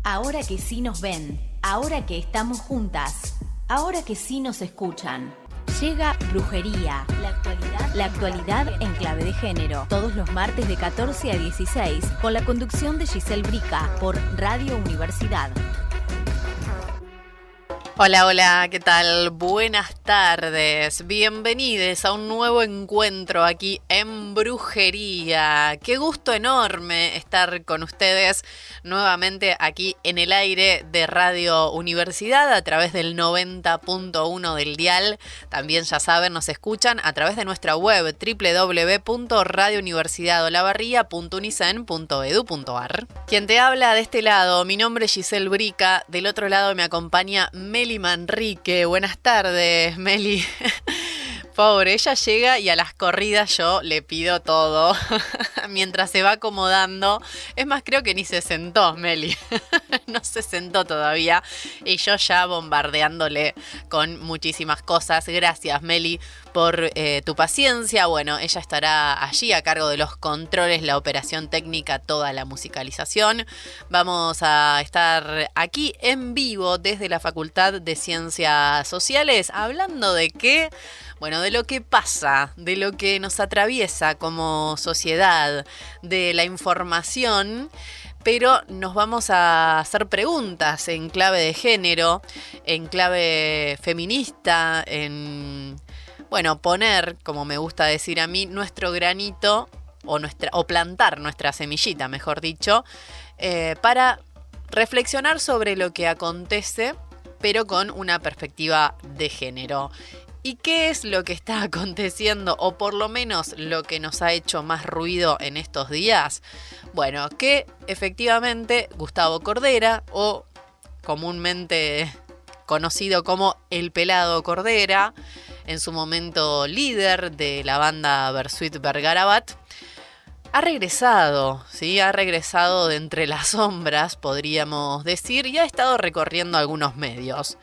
Ahora que sí nos ven, ahora que estamos juntas, ahora que sí nos escuchan. Llega Brujería, la actualidad en clave de género, todos los martes de 14 a 16, con la conducción de Giselle Brica por Radio Universidad. Hola, hola, ¿qué tal? Buenas tardes, bienvenidos a un nuevo encuentro aquí en Brujería. Qué gusto enorme estar con ustedes nuevamente aquí en el aire de Radio Universidad a través del 90.1 del dial. También ya saben, nos escuchan a través de nuestra web www.radiouniversidadolabarria.unicen.edu.ar. Quien te habla de este lado, mi nombre es Giselle Brica, del otro lado me acompaña Meli Manrique. Buenas tardes, Meli. Pobre, ella llega y a las corridas yo le pido todo mientras se va acomodando. Es más, creo que ni se sentó, Meli. No se sentó todavía y yo ya bombardeándole con muchísimas cosas. Gracias, Meli, por tu paciencia. Bueno, ella estará allí a cargo de los controles, la operación técnica, toda la musicalización. Vamos a estar aquí en vivo desde la Facultad de Ciencias Sociales, hablando de qué. Bueno, de lo que pasa, de lo que nos atraviesa como sociedad, de la información, pero nos vamos a hacer preguntas en clave de género, en clave feminista, en, bueno, poner, como me gusta decir a mí, nuestro granito o plantar nuestra semillita, mejor dicho, para reflexionar sobre lo que acontece, pero con una perspectiva de género. ¿Y qué es lo que está aconteciendo, o por lo menos lo que nos ha hecho más ruido en estos días? Bueno, que efectivamente Gustavo Cordera, o comúnmente conocido como El Pelado Cordera, en su momento líder de la banda Bersuit Vergarabat, ha regresado, ¿sí? Ha regresado de entre las sombras, podríamos decir, y ha estado recorriendo algunos medios.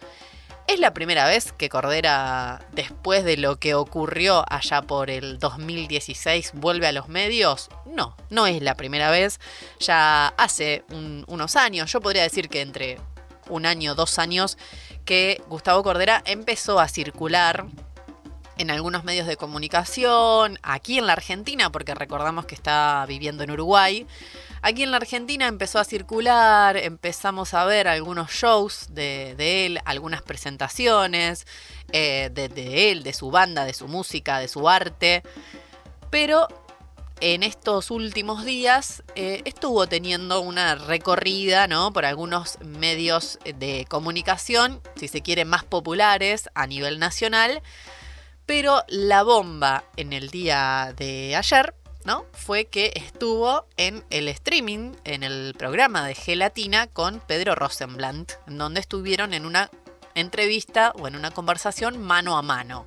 ¿Es la primera vez que Cordera, después de lo que ocurrió allá por el 2016, vuelve a los medios? No, no es la primera vez. Ya hace unos años, yo podría decir que entre un año, 2 años, que Gustavo Cordera empezó a circular en algunos medios de comunicación, aquí en la Argentina, porque recordamos que está viviendo en Uruguay. Aquí en la Argentina empezó a circular, empezamos a ver algunos shows de él, algunas presentaciones de él, de su banda, de su música, de su arte. Pero en estos últimos días estuvo teniendo una recorrida, ¿no?, por algunos medios de comunicación, si se quiere, más populares a nivel nacional. Pero la bomba en el día de ayer, ¿no?, fue que estuvo en el streaming, en el programa de Gelatina con Pedro Rosenblatt, en donde estuvieron en una entrevista o en una conversación mano a mano.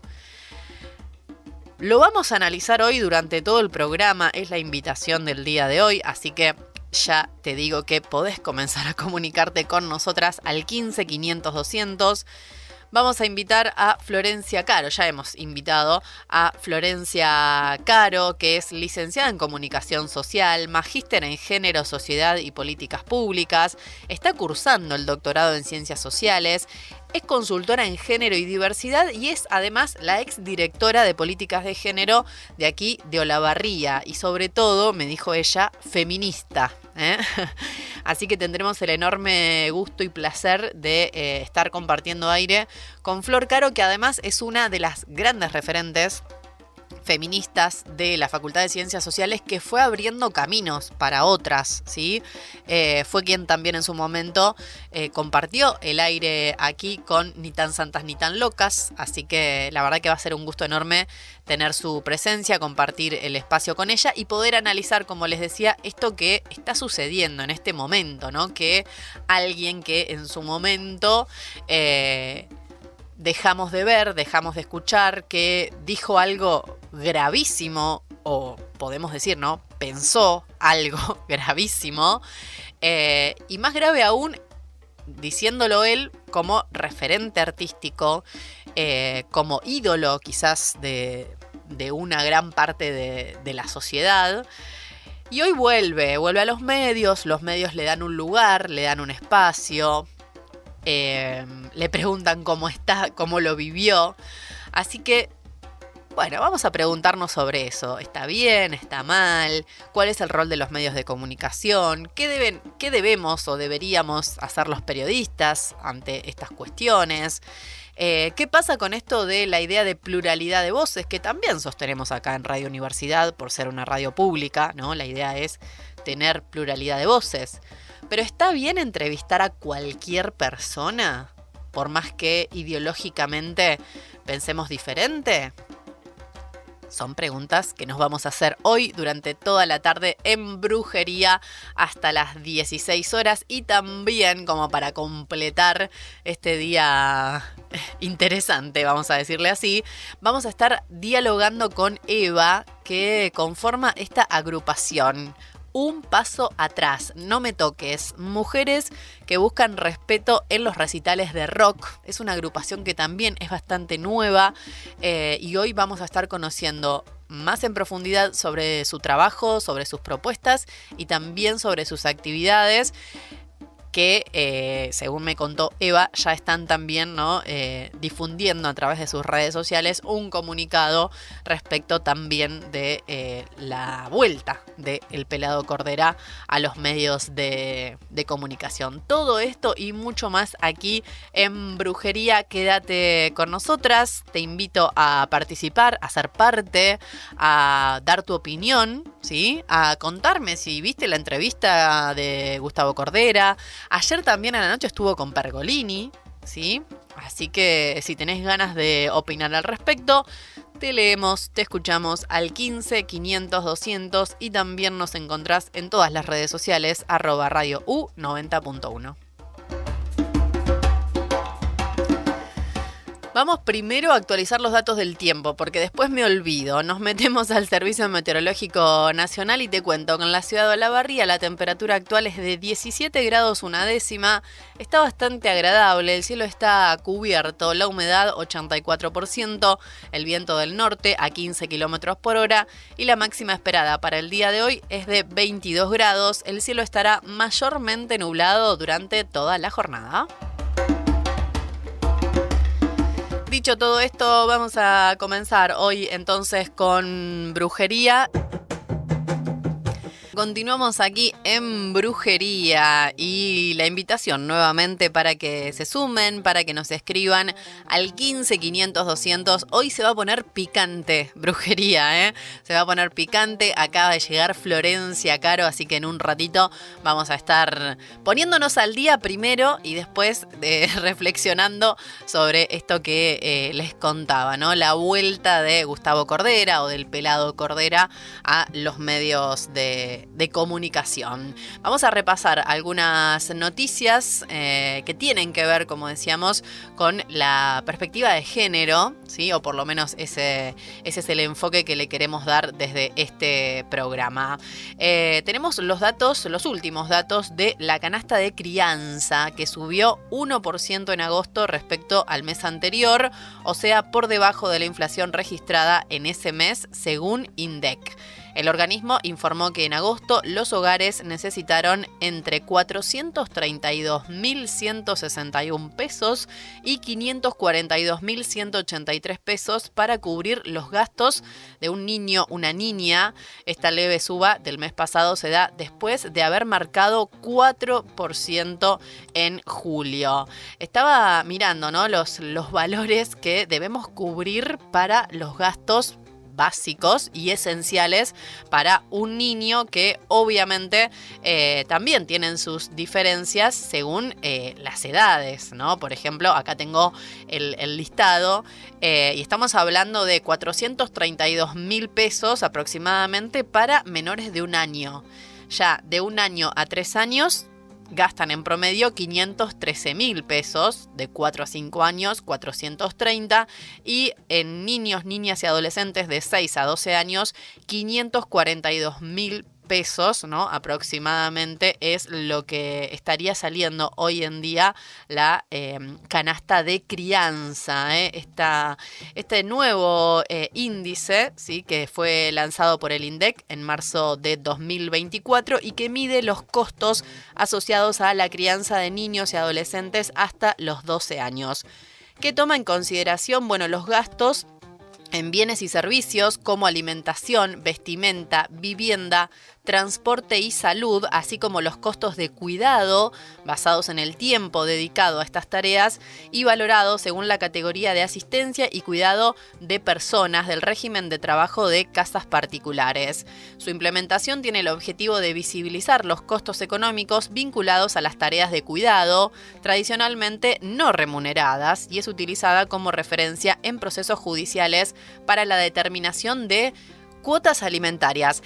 Lo vamos a analizar hoy durante todo el programa, es la invitación del día de hoy, así que ya te digo que podés comenzar a comunicarte con nosotras al 15 500 200. Vamos a invitar a Florencia Caro, ya hemos invitado a Florencia Caro, que es licenciada en Comunicación Social, magíster en Género, Sociedad y Políticas Públicas, está cursando el doctorado en Ciencias Sociales, es consultora en Género y Diversidad y es además la exdirectora de Políticas de Género de aquí de Olavarría y sobre todo, me dijo ella, feminista. Así que tendremos el enorme gusto y placer de estar compartiendo aire con Flor Caro, que además es una de las grandes referentes feministas de la Facultad de Ciencias Sociales, que fue abriendo caminos para otras, ¿sí? Fue quien también en su momento compartió el aire aquí con Ni tan santas ni tan locas, así que la verdad que va a ser un gusto enorme tener su presencia, compartir el espacio con ella y poder analizar, como les decía, esto que está sucediendo en este momento, ¿no? Que alguien que en su momento dejamos de ver, dejamos de escuchar, que dijo algo gravísimo, o podemos decir, ¿no?, pensó algo gravísimo, y más grave aún, diciéndolo él como referente artístico, como ídolo quizás de una gran parte de la sociedad, Y hoy vuelve a los medios le dan un lugar, le dan un espacio, le preguntan cómo está, cómo lo vivió. Así que, bueno, vamos a preguntarnos sobre eso. ¿Está bien? ¿Está mal? ¿Cuál es el rol de los medios de comunicación? ¿Qué debemos o deberíamos hacer los periodistas ante estas cuestiones? ¿Qué pasa con esto de la idea de pluralidad de voces que también sostenemos acá en Radio Universidad por ser una radio pública, ¿no? La idea es tener pluralidad de voces. Pero ¿está bien entrevistar a cualquier persona por más que ideológicamente pensemos diferente? Son preguntas que nos vamos a hacer hoy durante toda la tarde en Brujería hasta las 16 horas y también como para completar este día interesante, vamos a decirle así, vamos a estar dialogando con Eva que conforma esta agrupación. Un paso atrás, no me toques. Mujeres que buscan respeto en los recitales de rock. Es una agrupación que también es bastante nueva y hoy vamos a estar conociendo más en profundidad sobre su trabajo, sobre sus propuestas y también sobre sus actividades que, según me contó Eva, ya están también, ¿no? Difundiendo a través de sus redes sociales un comunicado respecto también de la vuelta de El Pelado Cordera a los medios de comunicación. Todo esto y mucho más aquí en Brujería. Quédate con nosotras, te invito a participar, a ser parte, a dar tu opinión, ¿sí? A contarme si viste la entrevista de Gustavo Cordera. Ayer también a la noche estuvo con Pergolini, ¿sí? Así que si tenés ganas de opinar al respecto, te leemos, te escuchamos al 15 500 200 y también nos encontrás en todas las redes sociales @Radio U90.1. Vamos primero a actualizar los datos del tiempo, porque después me olvido. Nos metemos al Servicio Meteorológico Nacional y te cuento que en la ciudad de Olavarría la temperatura actual es de 17 grados una décima. Está bastante agradable, el cielo está cubierto, la humedad 84%, el viento del norte a 15 kilómetros por hora y la máxima esperada para el día de hoy es de 22 grados. El cielo estará mayormente nublado durante toda la jornada. Dicho todo esto, vamos a comenzar hoy entonces con Brujería. Continuamos aquí en Brujería y la invitación nuevamente para que se sumen, para que nos escriban al 15 500 200. Hoy se va a poner picante Brujería, ¿eh? Se va a poner picante. Acaba de llegar Florencia Caro, así que en un ratito vamos a estar poniéndonos al día primero y después reflexionando sobre esto que les contaba, ¿no? La vuelta de Gustavo Cordera o del Pelado Cordera a los medios de comunicación. Vamos a repasar algunas noticias que tienen que ver, como decíamos, con la perspectiva de género, ¿sí? O por lo menos ese es el enfoque que le queremos dar desde este programa. Tenemos los últimos datos de la canasta de crianza, que subió 1% en agosto respecto al mes anterior, o sea, por debajo de la inflación registrada en ese mes, según INDEC. El organismo informó que en agosto los hogares necesitaron entre 432.161 pesos y 542.183 pesos para cubrir los gastos de un niño, una niña. Esta leve suba del mes pasado se da después de haber marcado 4% en julio. Estaba mirando, ¿no? los valores que debemos cubrir para los gastos básicos y esenciales para un niño, que obviamente también tienen sus diferencias según las edades, ¿no? Por ejemplo, acá tengo el listado y estamos hablando de 432.000 pesos aproximadamente para menores de un año. Ya de 1 año a 3 años gastan en promedio 513.000 pesos, de 4 a 5 años 430, y en niños, niñas y adolescentes de 6 a 12 años 542.000 pesos, ¿no? Aproximadamente es lo que estaría saliendo hoy en día la canasta de crianza. Este nuevo índice, ¿sí? Que fue lanzado por el INDEC en marzo de 2024 y que mide los costos asociados a la crianza de niños y adolescentes hasta los 12 años. ¿Qué toma en consideración? Bueno, los gastos en bienes y servicios como alimentación, vestimenta, vivienda, transporte y salud, así como los costos de cuidado basados en el tiempo dedicado a estas tareas y valorados según la categoría de asistencia y cuidado de personas del régimen de trabajo de casas particulares. Su implementación tiene el objetivo de visibilizar los costos económicos vinculados a las tareas de cuidado, tradicionalmente no remuneradas, y es utilizada como referencia en procesos judiciales para la determinación de cuotas alimentarias.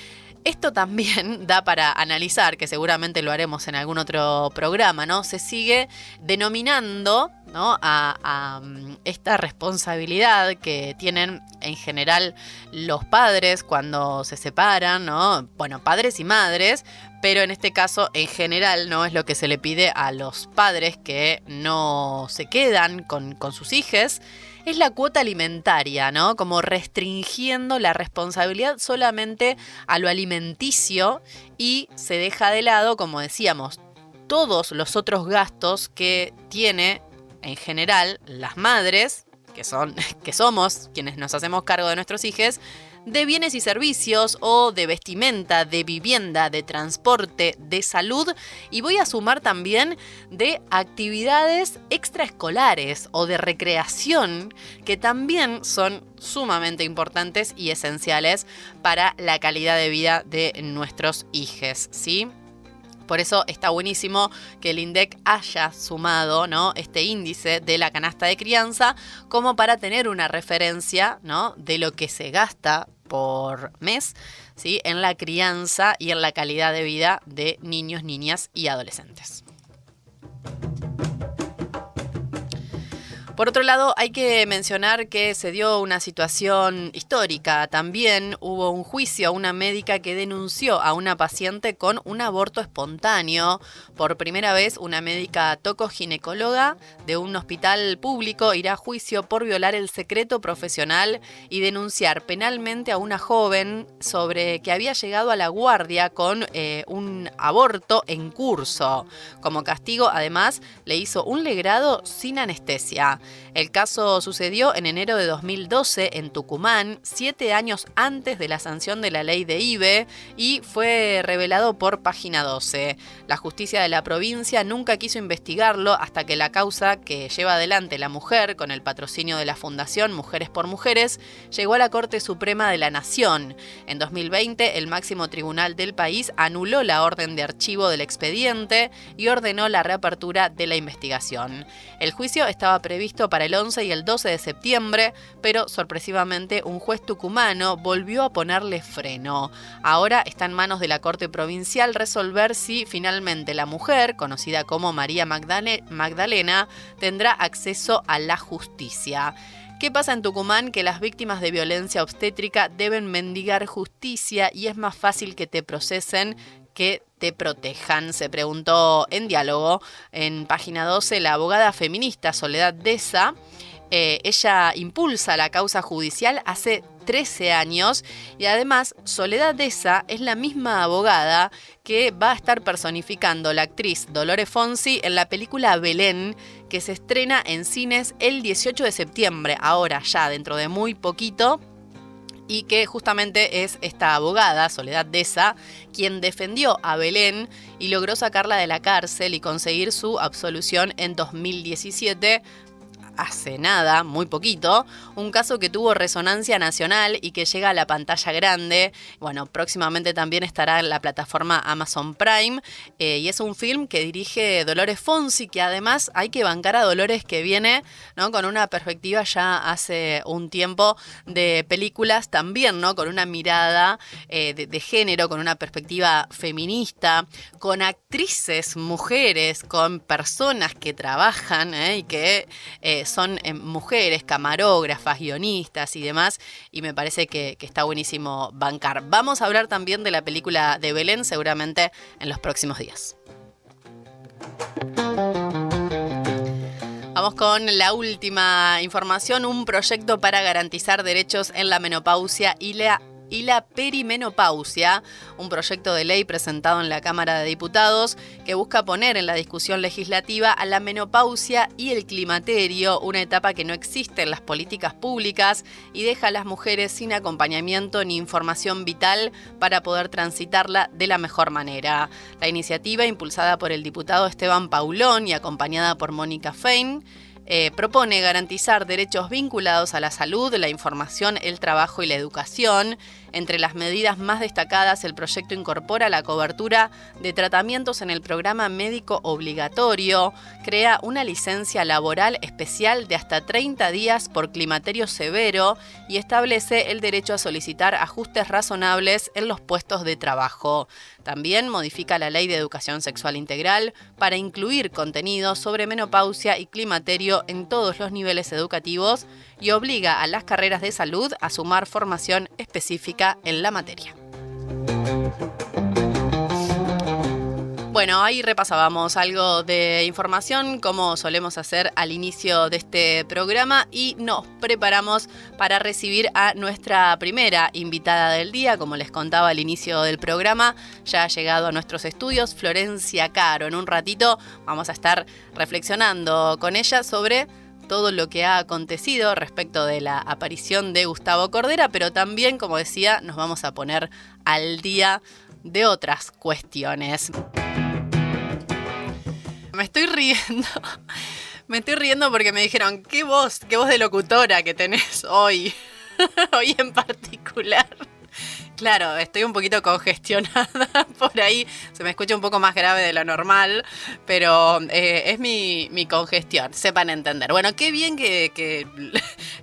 Esto también da para analizar, que seguramente lo haremos en algún otro programa, ¿no? Se sigue denominando, ¿no?, a esta responsabilidad que tienen en general los padres cuando se separan, ¿no? Bueno, padres y madres, pero en este caso en general no es lo que se le pide a los padres que no se quedan con sus hijos. Es la cuota alimentaria, ¿no? Como restringiendo la responsabilidad solamente a lo alimenticio y se deja de lado, como decíamos, todos los otros gastos que tiene en general las madres, que somos quienes nos hacemos cargo de nuestros hijos, de bienes y servicios o de vestimenta, de vivienda, de transporte, de salud, y voy a sumar también de actividades extraescolares o de recreación que también son sumamente importantes y esenciales para la calidad de vida de nuestros hijos, ¿sí? Por eso está buenísimo que el INDEC haya sumado, ¿no?, este índice de la canasta de crianza como para tener una referencia, ¿no?, de lo que se gasta por mes, ¿sí?, en la crianza y en la calidad de vida de niños, niñas y adolescentes. Por otro lado, hay que mencionar que se dio una situación histórica. También hubo un juicio a una médica que denunció a una paciente con un aborto espontáneo. Por primera vez, una médica tocoginecóloga de un hospital público irá a juicio por violar el secreto profesional y denunciar penalmente a una joven sobre que había llegado a la guardia con un aborto en curso. Como castigo, además, le hizo un legrado sin anestesia. El caso sucedió en enero de 2012 en Tucumán, 7 años antes de la sanción de la ley de IVE, y fue revelado por Página 12. La justicia de la provincia nunca quiso investigarlo hasta que la causa que lleva adelante la mujer, con el patrocinio de la Fundación Mujeres por Mujeres, llegó a la Corte Suprema de la Nación. En 2020, el máximo tribunal del país anuló la orden de archivo del expediente y ordenó la reapertura de la investigación. El juicio estaba previsto para el 11 y el 12 de septiembre, pero sorpresivamente un juez tucumano volvió a ponerle freno. Ahora está en manos de la Corte Provincial resolver si finalmente la mujer, conocida como María Magdalena, tendrá acceso a la justicia. ¿Qué pasa en Tucumán? Que las víctimas de violencia obstétrica deben mendigar justicia y es más fácil que te procesen que te protejan, se preguntó en Diálogo en Página 12 la abogada feminista Soledad Deza. Ella impulsa la causa judicial hace 13 años y además Soledad Deza es la misma abogada que va a estar personificando la actriz Dolores Fonsi en la película Belén, que se estrena en cines el 18 de septiembre, ahora ya dentro de muy poquito. Y que justamente es esta abogada, Soledad Deza, quien defendió a Belén y logró sacarla de la cárcel y conseguir su absolución en 2017, hace nada, muy poquito, un caso que tuvo resonancia nacional y que llega a la pantalla grande. Bueno, próximamente también estará en la plataforma Amazon Prime, y es un film que dirige Dolores Fonsi, que además hay que bancar a Dolores, que viene, ¿no?, con una perspectiva ya hace un tiempo de películas también, ¿no?, con una mirada de género, con una perspectiva feminista, con actrices mujeres, con personas que trabajan y que son mujeres, camarógrafas, guionistas y demás, y me parece que está buenísimo bancar. Vamos a hablar también de la película de Belén, seguramente en los próximos días. Vamos con la última información, un proyecto para garantizar derechos en la menopausia y la perimenopausia, un proyecto de ley presentado en la Cámara de Diputados que busca poner en la discusión legislativa a la menopausia y el climaterio, una etapa que no existe en las políticas públicas y deja a las mujeres sin acompañamiento ni información vital para poder transitarla de la mejor manera. La iniciativa, impulsada por el diputado Esteban Paulón y acompañada por Mónica Fein, propone garantizar derechos vinculados a la salud, la información, el trabajo y la educación. Entre las medidas más destacadas, el proyecto incorpora la cobertura de tratamientos en el programa médico obligatorio, crea una licencia laboral especial de hasta 30 días por climaterio severo y establece el derecho a solicitar ajustes razonables en los puestos de trabajo. También modifica la Ley de Educación Sexual Integral para incluir contenidos sobre menopausia y climaterio en todos los niveles educativos y obliga a las carreras de salud a sumar formación específica en la materia. Bueno, ahí repasábamos algo de información como solemos hacer al inicio de este programa y nos preparamos para recibir a nuestra primera invitada del día. Como les contaba al inicio del programa, ya ha llegado a nuestros estudios Florencia Caro. En un ratito vamos a estar reflexionando con ella sobre todo lo que ha acontecido respecto de la aparición de Gustavo Cordera, pero también, como decía, nos vamos a poner al día de otras cuestiones. Me estoy riendo porque me dijeron, qué voz de locutora que tenés hoy, hoy en particular. Claro, estoy un poquito congestionada por ahí, se me escucha un poco más grave de lo normal, pero es mi congestión, sepan entender. Bueno, qué bien que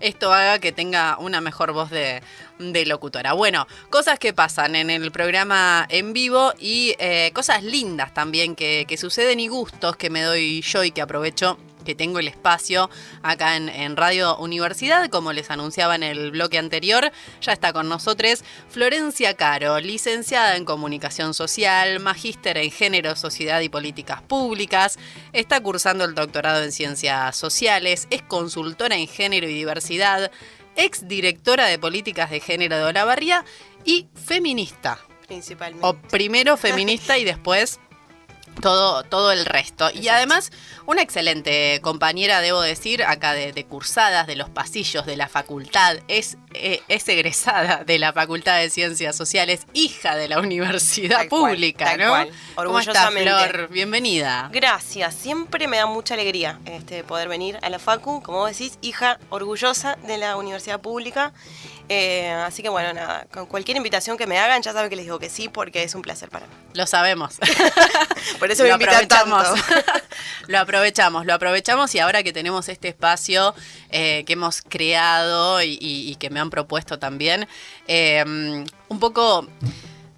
esto haga que tenga una mejor voz de locutora. Bueno, cosas que pasan en el programa en vivo y cosas lindas también que suceden y gustos que me doy yo y que aprovecho que tengo el espacio acá en Radio Universidad. Como les anunciaba en el bloque anterior, ya está con nosotros Florencia Caro, licenciada en Comunicación Social, magíster en Género, Sociedad y Políticas Públicas, está cursando el doctorado en Ciencias Sociales, es consultora en Género y Diversidad, exdirectora de Políticas de Género de Olavarría y feminista. Principalmente. O primero feminista y después todo el resto. Exacto. Y además, una excelente compañera, debo decir, acá de cursadas, de los pasillos de la facultad. Es egresada de la Facultad de Ciencias Sociales, hija de la universidad tal pública, cual, ¿no? Tal cual. Orgullosamente. ¿Cómo estás, Flor? Bienvenida. Gracias. Siempre me da mucha alegría poder venir a la Facu. Como vos decís, hija orgullosa de la universidad pública. Así que bueno, nada, con cualquier invitación que me hagan, ya saben que les digo que sí, porque es un placer para mí. Lo sabemos. Por eso me invitan tanto. Lo aprovechamos y ahora que tenemos este espacio que hemos creado y que me han propuesto también, un poco...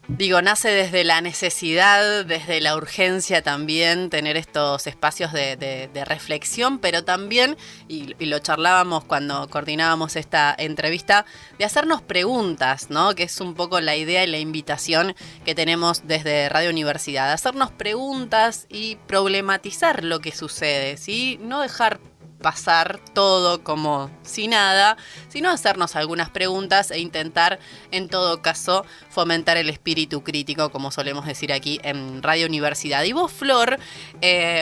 Digo, nace desde la necesidad, desde la urgencia también tener estos espacios de reflexión, pero también, y lo charlábamos cuando coordinábamos esta entrevista, de hacernos preguntas, ¿no? Que es un poco la idea y la invitación que tenemos desde Radio Universidad, hacernos preguntas y problematizar lo que sucede, ¿sí? No dejar pasar todo como si nada, sino hacernos algunas preguntas e intentar, en todo caso, fomentar el espíritu crítico, como solemos decir aquí en Radio Universidad. Y vos, Flor,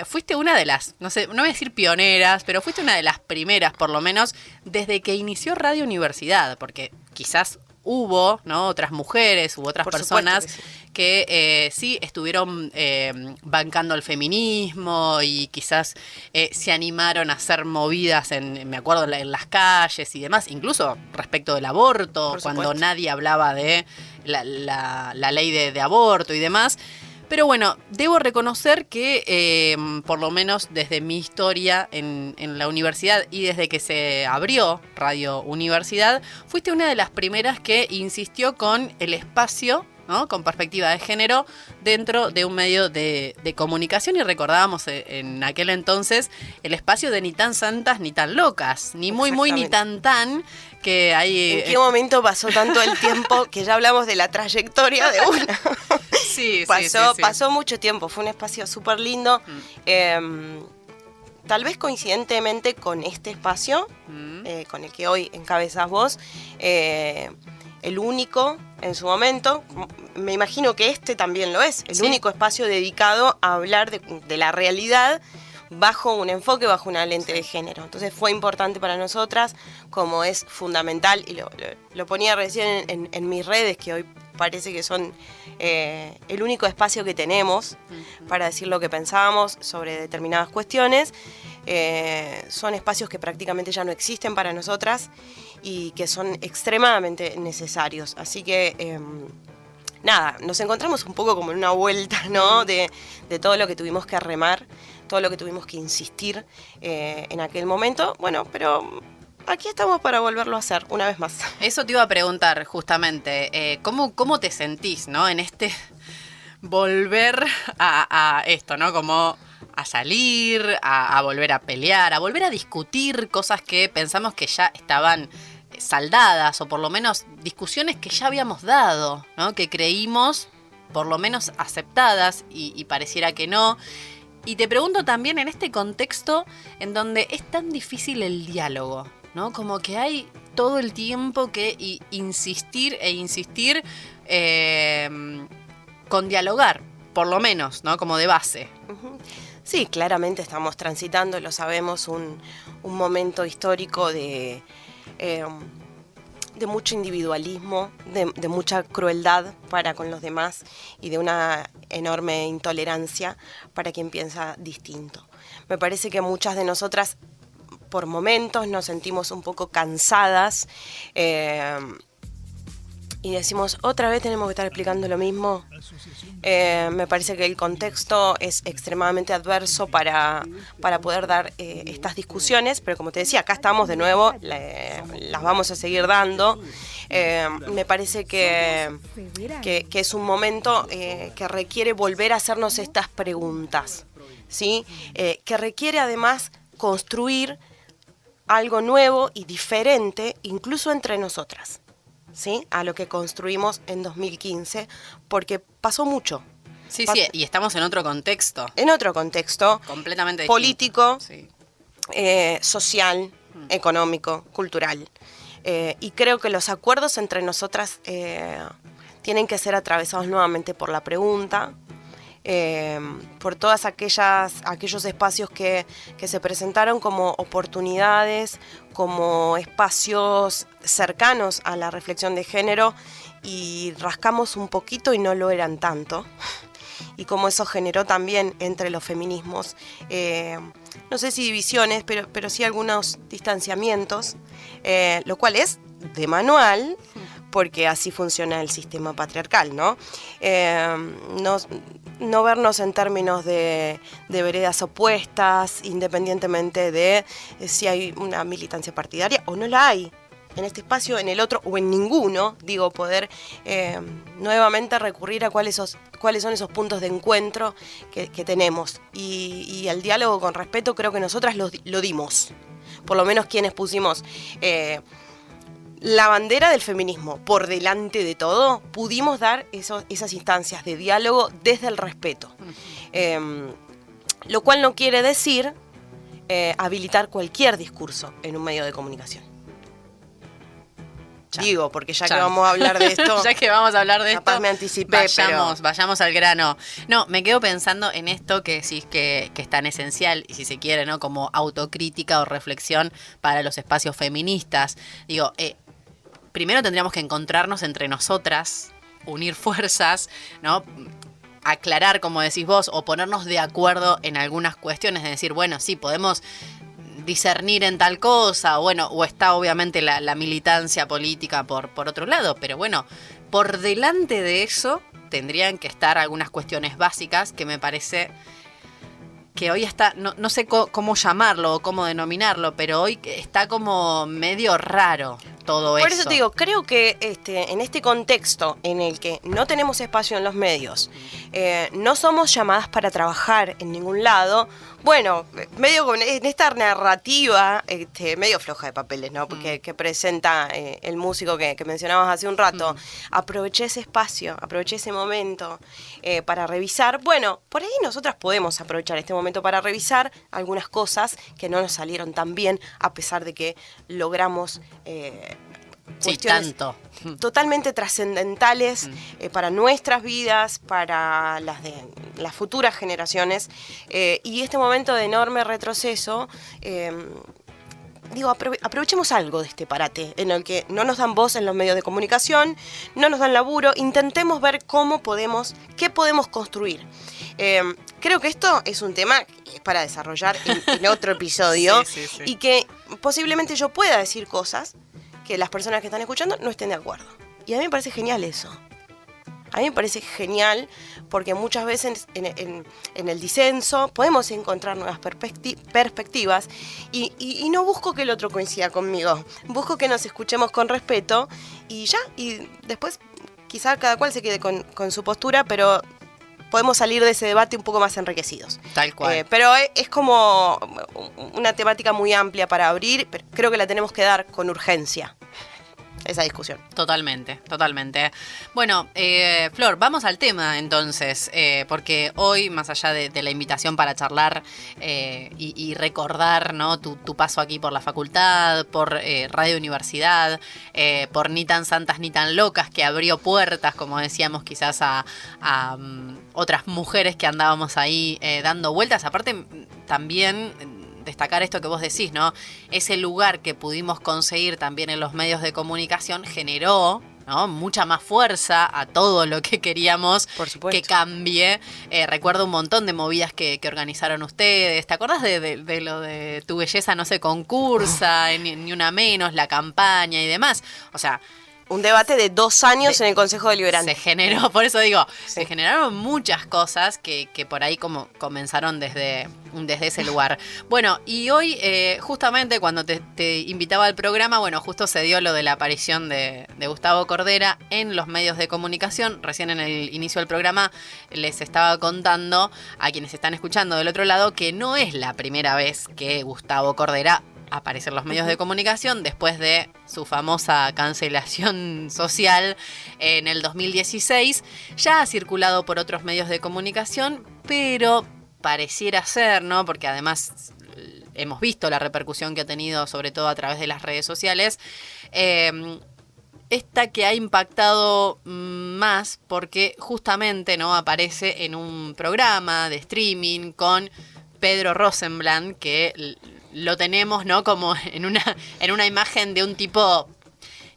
fuiste una de las, no sé, no voy a decir pioneras, pero fuiste una de las primeras, por lo menos, desde que inició Radio Universidad, porque quizás hubo, ¿no?, otras mujeres, hubo otras personas que sí estuvieron bancando el feminismo y quizás se animaron a hacer movidas, me acuerdo, en las calles y demás, incluso respecto del aborto, cuando nadie hablaba de la ley de aborto y demás. Pero bueno, debo reconocer que, por lo menos desde mi historia en la universidad y desde que se abrió Radio Universidad, fuiste una de las primeras que insistió con el espacio, ¿no? Con perspectiva de género dentro de un medio de comunicación, y recordábamos en aquel entonces el espacio de Ni tan santas ni tan locas, ni muy muy ni tan tan, que hay... ¿En qué momento pasó tanto el tiempo que ya hablamos de la trayectoria de una? Sí, Pasó mucho tiempo, fue un espacio súper lindo. Tal vez coincidentemente con este espacio, con el que hoy encabezas vos, el único en su momento, me imagino que este también lo es, el único espacio dedicado a hablar de la realidad bajo un enfoque, bajo una lente de género. Entonces fue importante para nosotras, como es fundamental, y lo ponía recién en mis redes, que hoy parece que son el único espacio que tenemos para decir lo que pensábamos sobre determinadas cuestiones. Son espacios que prácticamente ya no existen para nosotras y que son extremadamente necesarios. Así que, nada, nos encontramos un poco como en una vuelta, ¿no? De todo lo que tuvimos que remar, todo lo que tuvimos que insistir en aquel momento. Bueno, pero aquí estamos para volverlo a hacer una vez más. Eso te iba a preguntar justamente, ¿cómo te sentís, ¿no? En este volver a esto, ¿no? Como a salir, a volver a pelear, a volver a discutir cosas que pensamos que ya estaban saldadas, o por lo menos discusiones que ya habíamos dado, ¿no? Que creímos por lo menos aceptadas y pareciera que no. Y te pregunto también en este contexto en donde es tan difícil el diálogo, ¿no? Como que hay todo el tiempo que insistir con dialogar, por lo menos, ¿no? Como de base. Sí, claramente estamos transitando, lo sabemos, un momento histórico de mucho individualismo, de mucha crueldad para con los demás y de una enorme intolerancia para quien piensa distinto. Me parece que muchas de nosotras por momentos nos sentimos un poco cansadas y decimos, ¿otra vez tenemos que estar explicando lo mismo? Me parece que el contexto es extremadamente adverso para poder dar estas discusiones, pero como te decía, acá estamos de nuevo, las vamos a seguir dando. Me parece que es un momento que requiere volver a hacernos estas preguntas, ¿sí? Que requiere además construir algo nuevo y diferente, incluso entre nosotras, ¿sí? A lo que construimos en 2015, porque pasó mucho. Sí, y estamos en otro contexto. En otro contexto. Completamente político, distinto. social, económico, cultural. Y creo que los acuerdos entre nosotras tienen que ser atravesados nuevamente por la pregunta, por todas aquellos espacios que se presentaron como oportunidades, como espacios cercanos a la reflexión de género, y rascamos un poquito y no lo eran tanto, y como eso generó también entre los feminismos, no sé si divisiones, pero sí algunos distanciamientos, lo cual es de manual, porque así funciona el sistema patriarcal, ¿no? No vernos en términos de veredas opuestas, independientemente de si hay una militancia partidaria o no la hay. En este espacio, en el otro o en ninguno, digo, poder nuevamente recurrir a cuáles son esos puntos de encuentro que tenemos. Y al diálogo con respeto creo que nosotras lo dimos. Por lo menos quienes pusimos la bandera del feminismo por delante de todo, pudimos dar esas instancias de diálogo desde el respeto. Lo cual no quiere decir habilitar cualquier discurso en un medio de comunicación. Digo, porque ya que vamos a hablar de esto... Ya que vamos a hablar de capaz esto, me anticipé, vayamos al grano. No, me quedo pensando en esto que decís que es tan esencial, y si se quiere, ¿no? Como autocrítica o reflexión para los espacios feministas. Digo, primero tendríamos que encontrarnos entre nosotras, unir fuerzas, ¿no? Aclarar, como decís vos, o ponernos de acuerdo en algunas cuestiones, de decir, bueno, sí, podemos discernir en tal cosa, o está obviamente la militancia política por otro lado, pero bueno, por delante de eso tendrían que estar algunas cuestiones básicas que me parece que hoy está, no sé cómo llamarlo o cómo denominarlo, pero hoy está como medio raro. todo eso. Por eso te digo, creo que en este contexto en el que no tenemos espacio en los medios, no somos llamadas para trabajar en ningún lado, bueno, medio en esta narrativa medio floja de papeles, ¿no? Porque que presenta el músico que mencionabas hace un rato, aproveché ese espacio, aproveché ese momento para revisar. Bueno, por ahí nosotras podemos aprovechar este momento para revisar algunas cosas que no nos salieron tan bien, a pesar de que logramos cuestiones totalmente trascendentales para nuestras vidas, para las de las futuras generaciones, y este momento de enorme retroceso, aprovechemos algo de este parate en el que no nos dan voz en los medios de comunicación, no nos dan laburo, intentemos ver qué podemos construir. Creo que esto es un tema que es para desarrollar en otro episodio, sí. Y que posiblemente yo pueda decir cosas que las personas que están escuchando no estén de acuerdo. Y a mí me parece genial eso. A mí me parece genial porque muchas veces en el disenso podemos encontrar nuevas perspectivas y no busco que el otro coincida conmigo. Busco que nos escuchemos con respeto y ya. Y después quizá cada cual se quede con su postura, pero podemos salir de ese debate un poco más enriquecidos. Tal cual. Pero es como una temática muy amplia para abrir, pero creo que la tenemos que dar con urgencia, esa discusión. Totalmente. Bueno, Flor, vamos al tema entonces, porque hoy, más allá de la invitación para charlar y recordar, ¿no?, tu paso aquí por la facultad, por Radio Universidad, por Ni tan santas ni tan locas, que abrió puertas, como decíamos, quizás a otras mujeres que andábamos ahí dando vueltas. Aparte, también destacar esto que vos decís, ¿no? Ese lugar que pudimos conseguir también en los medios de comunicación generó, ¿no?, mucha más fuerza a todo lo que queríamos que cambie. Recuerdo un montón de movidas que organizaron ustedes. ¿Te acordás de lo de Tu Belleza No Se Concursa, ni una menos, la campaña y demás? O sea, un debate de 2 años en el Consejo Deliberante. Se generó, por eso digo, se generaron muchas cosas que por ahí como comenzaron desde ese lugar. Bueno, y hoy justamente cuando te invitaba al programa, bueno, justo se dio lo de la aparición de Gustavo Cordera en los medios de comunicación. Recién en el inicio del programa les estaba contando a quienes están escuchando del otro lado que no es la primera vez que Gustavo Cordera aparece en los medios de comunicación después de su famosa cancelación social en el 2016. Ya ha circulado por otros medios de comunicación, pero pareciera ser, ¿no?, porque además hemos visto la repercusión que ha tenido, sobre todo a través de las redes sociales, esta que ha impactado más porque justamente, ¿no?, aparece en un programa de streaming con Pedro Rosenblatt, que lo tenemos, ¿no?, como en una imagen de un tipo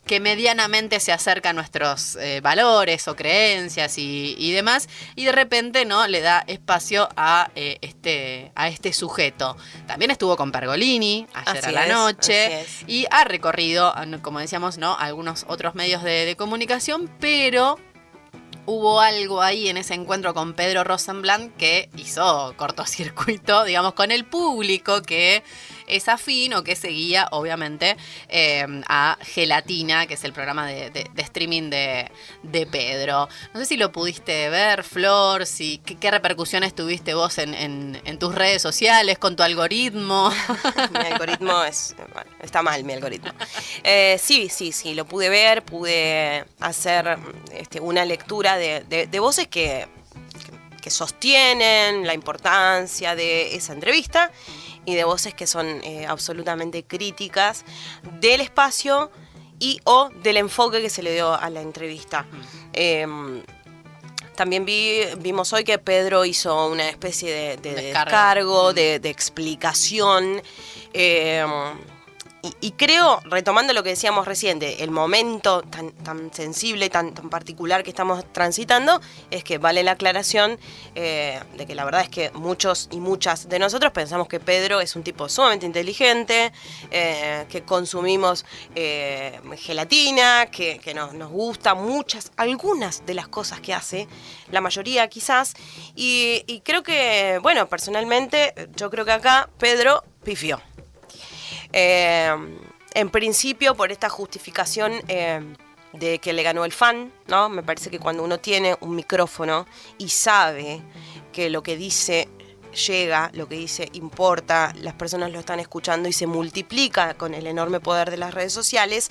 que medianamente se acerca a nuestros valores o creencias y demás, y de repente, ¿no?, le da espacio a este sujeto. También estuvo con Pergolini ayer a la noche y ha recorrido, como decíamos, ¿no?, algunos otros medios de comunicación, pero hubo algo ahí en ese encuentro con Pedro Rosenblatt que hizo cortocircuito, digamos, con el público que es afín o que seguía, obviamente, a Gelatina, que es el programa de streaming de Pedro. No sé si lo pudiste ver, Flor, qué repercusiones tuviste vos en tus redes sociales, con tu algoritmo. Mi algoritmo está mal, mi algoritmo. Sí, lo pude ver, pude hacer una lectura de voces que sostienen la importancia de esa entrevista y de voces que son absolutamente críticas del espacio y o del enfoque que se le dio a la entrevista. También vimos hoy que Pedro hizo una especie de descargo, de explicación. Y creo, retomando lo que decíamos recién, el momento tan sensible, tan particular que estamos transitando, es que vale la aclaración de que la verdad es que muchos y muchas de nosotros pensamos que Pedro es un tipo sumamente inteligente, que consumimos gelatina, que nos gusta algunas de las cosas que hace, la mayoría quizás, y creo que, bueno, personalmente, yo creo que acá Pedro pifió. En principio, por esta justificación de que le ganó el fan, ¿no? Me parece que cuando uno tiene un micrófono y sabe que lo que dice llega, lo que dice importa, las personas lo están escuchando y se multiplica con el enorme poder de las redes sociales,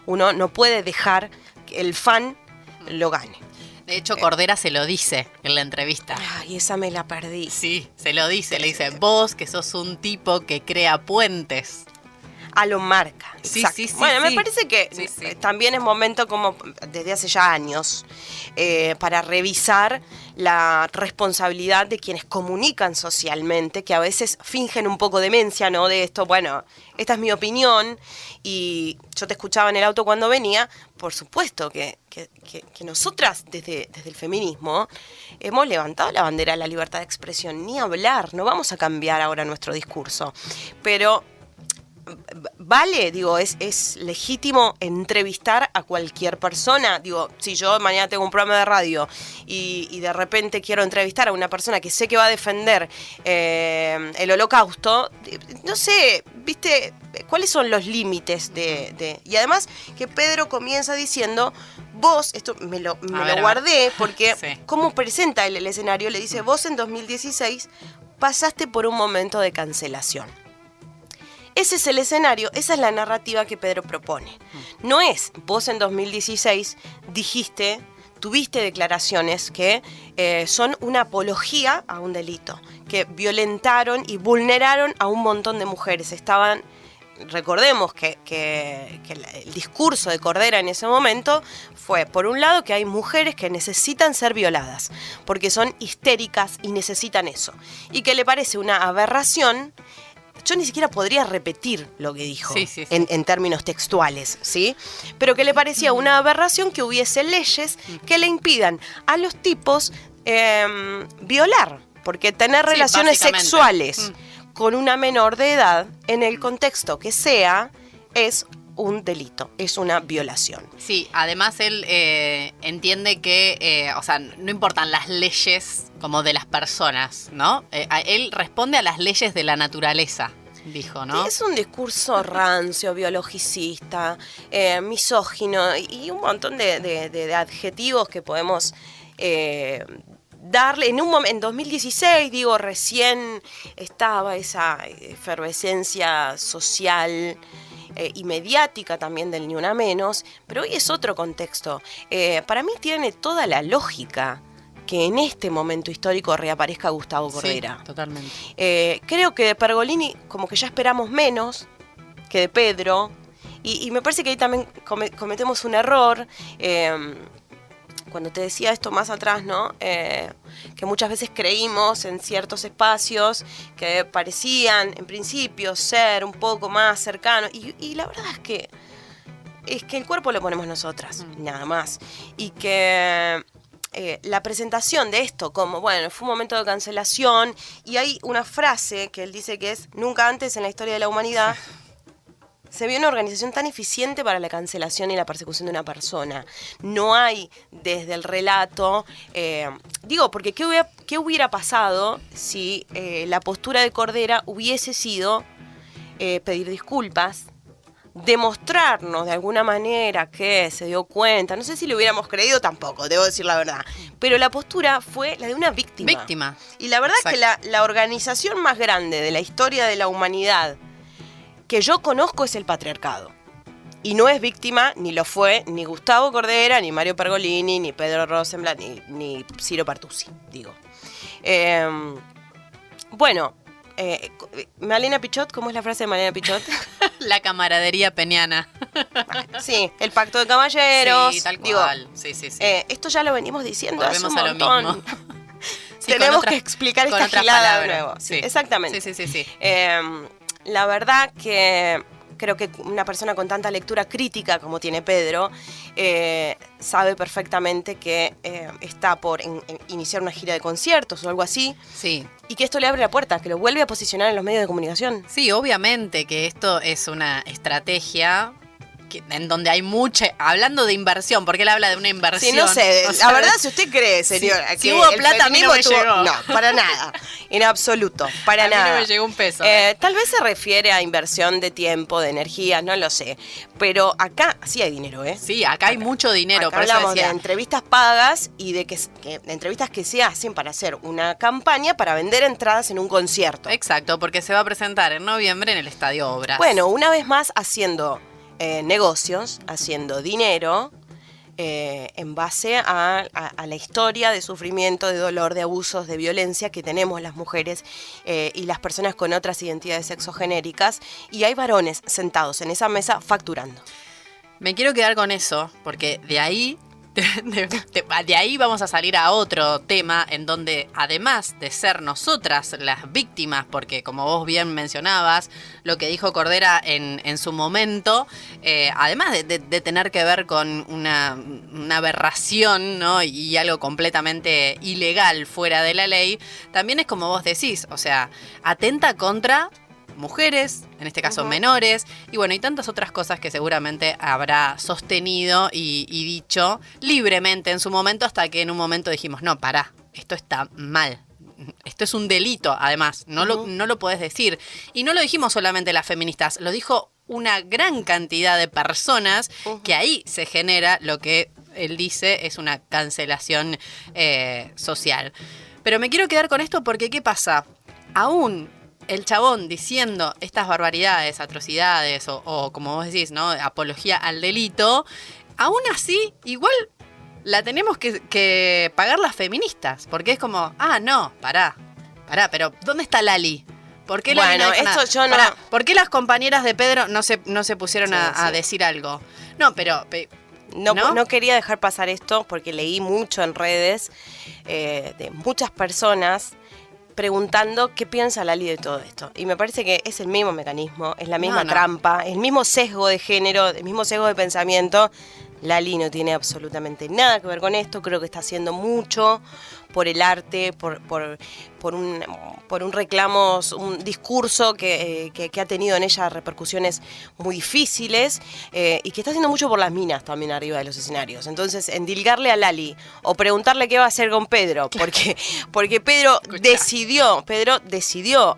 uno no puede dejar que el fan lo gane. De hecho, Cordera se lo dice en la entrevista. Ay, esa me la perdí. Sí, se lo dice. Le dice, vos que sos un tipo que crea puentes. A lo marca. Sí, exacto. sí, sí. Bueno, sí. me parece que Sí. también es momento, como desde hace ya años, para revisar la responsabilidad de quienes comunican socialmente, que a veces fingen un poco demencia, ¿no? De esto, bueno, esta es mi opinión, y yo te escuchaba en el auto cuando venía, por supuesto que nosotras desde el feminismo hemos levantado la bandera de la libertad de expresión, ni hablar, no vamos a cambiar ahora nuestro discurso, pero vale, digo, es legítimo entrevistar a cualquier persona. Digo, si yo mañana tengo un programa de radio y de repente quiero entrevistar a una persona que sé que va a defender el holocausto, no sé, ¿viste? ¿Cuáles son los límites de...? Y además que Pedro comienza diciendo, vos, esto me lo guardé porque sí. cómo presenta él el escenario, le dice, vos en 2016 pasaste por un momento de cancelación. Ese es el escenario, esa es la narrativa que Pedro propone. No es, vos en 2016 tuviste declaraciones que son una apología a un delito, que violentaron y vulneraron a un montón de mujeres. Recordemos que el discurso de Cordera en ese momento fue, por un lado, que hay mujeres que necesitan ser violadas, porque son histéricas y necesitan eso. Y que le parece una aberración. Yo ni siquiera podría repetir lo que dijo sí. En términos textuales, ¿sí? Pero que le parecía una aberración que hubiese leyes que le impidan a los tipos violar, porque tener relaciones sexuales con una menor de edad, en el contexto que sea, es un delito, es una violación. Sí, además él entiende que, o sea, no importan las leyes como de las personas, ¿no? Él responde a las leyes de la naturaleza, dijo, ¿no? Es un discurso rancio, biologicista, misógino y un montón de adjetivos que podemos darle. En 2016, digo, recién estaba esa efervescencia social y mediática también del Ni Una Menos, pero hoy es otro contexto. Para mí tiene toda la lógica que en este momento histórico reaparezca Gustavo Cordera. Sí, totalmente. Creo que de Pergolini como que ya esperamos menos que de Pedro, y me parece que ahí también cometemos un error. Cuando te decía esto más atrás, ¿no? Que muchas veces creímos en ciertos espacios que parecían, en principio, ser un poco más cercanos. Y la verdad es que el cuerpo lo ponemos nosotras, nada más. Y que la presentación de esto como, bueno, fue un momento de cancelación, y hay una frase que él dice que es, nunca antes en la historia de la humanidad se vio una organización tan eficiente para la cancelación y la persecución de una persona. No hay desde el relato... porque ¿qué hubiera pasado si la postura de Cordera hubiese sido pedir disculpas, demostrarnos de alguna manera que se dio cuenta? No sé si lo hubiéramos creído tampoco, debo decir la verdad. Pero la postura fue la de una víctima. Y la verdad es que la organización más grande de la historia de la humanidad que yo conozco es el patriarcado. Y no es víctima, ni lo fue, ni Gustavo Cordera, ni Mario Pergolini, ni Pedro Rosenblatt, ni Ciro Pertusi, digo. Malena Pichot, ¿cómo es la frase de Malena Pichot? La camaradería peñana. Sí, el pacto de caballeros. Sí, tal cual. Sí. Esto ya lo venimos diciendo Volvemos hace un montón. a lo mismo. Sí, tenemos que explicar esta gilada de nuevo. Sí. Exactamente. Sí. La verdad que creo que una persona con tanta lectura crítica como tiene Pedro sabe perfectamente que está por iniciar una gira de conciertos o algo así. Sí. Y que esto le abre la puerta, que lo vuelve a posicionar en los medios de comunicación. Sí, obviamente que esto es una estrategia en donde hay mucha, hablando de inversión, porque él habla de una inversión. Sí, no sé, o sea, la verdad, si usted cree, señora, si que hubo el plata, a mí no me feminismo llegó. No, para nada, en absoluto, para a mí nada. no me llegó un peso. Tal vez se refiere a inversión de tiempo, de energía, no lo sé, pero acá sí hay dinero, ¿eh? Sí, acá hay mucho dinero, Acá por eso hablamos decía. de entrevistas pagas y de que entrevistas que se hacen para hacer una campaña para vender entradas en un concierto. Exacto, porque se va a presentar en noviembre en el Estadio Obras. Bueno, una vez más haciendo negocios, haciendo dinero en base a la historia de sufrimiento, de dolor, de abusos, de violencia que tenemos las mujeres y las personas con otras identidades sexogenéricas. Y hay varones sentados en esa mesa facturando. Me quiero quedar con eso, porque de ahí de ahí vamos a salir a otro tema en donde, además de ser nosotras las víctimas, porque como vos bien mencionabas, lo que dijo Cordera en su momento, además de tener que ver con una aberración, ¿no? Y algo completamente ilegal fuera de la ley, también es como vos decís, o sea, atenta contra mujeres, en este caso menores, y bueno, y tantas otras cosas que seguramente habrá sostenido y dicho libremente en su momento, hasta que en un momento dijimos, no, pará, esto está mal. Esto es un delito, además, no lo podés decir. Y no lo dijimos solamente las feministas, lo dijo una gran cantidad de personas, que ahí se genera lo que él dice es una cancelación social. Pero me quiero quedar con esto porque, ¿qué pasa? Aún el chabón diciendo estas barbaridades, atrocidades o como vos decís, ¿no? Apología al delito, aún así, igual la tenemos que pagar las feministas. Porque es como, no, pará, pero ¿dónde está Lali? ¿Por qué Lali no dijo nada? Yo no... ¿Por qué las compañeras de Pedro no se pusieron a decir algo? No, pero... No quería dejar pasar esto porque leí mucho en redes de muchas personas preguntando qué piensa Lali de todo esto. Y me parece que es el mismo mecanismo, es la misma trampa, el mismo sesgo de género, el mismo sesgo de pensamiento. Lali no tiene absolutamente nada que ver con esto, creo que está haciendo mucho por el arte, por un reclamo, un discurso que ha tenido en ella repercusiones muy difíciles y que está haciendo mucho por las minas también arriba de los escenarios. Entonces, endilgarle a Lali o preguntarle qué va a hacer con Pedro, porque Pedro decidió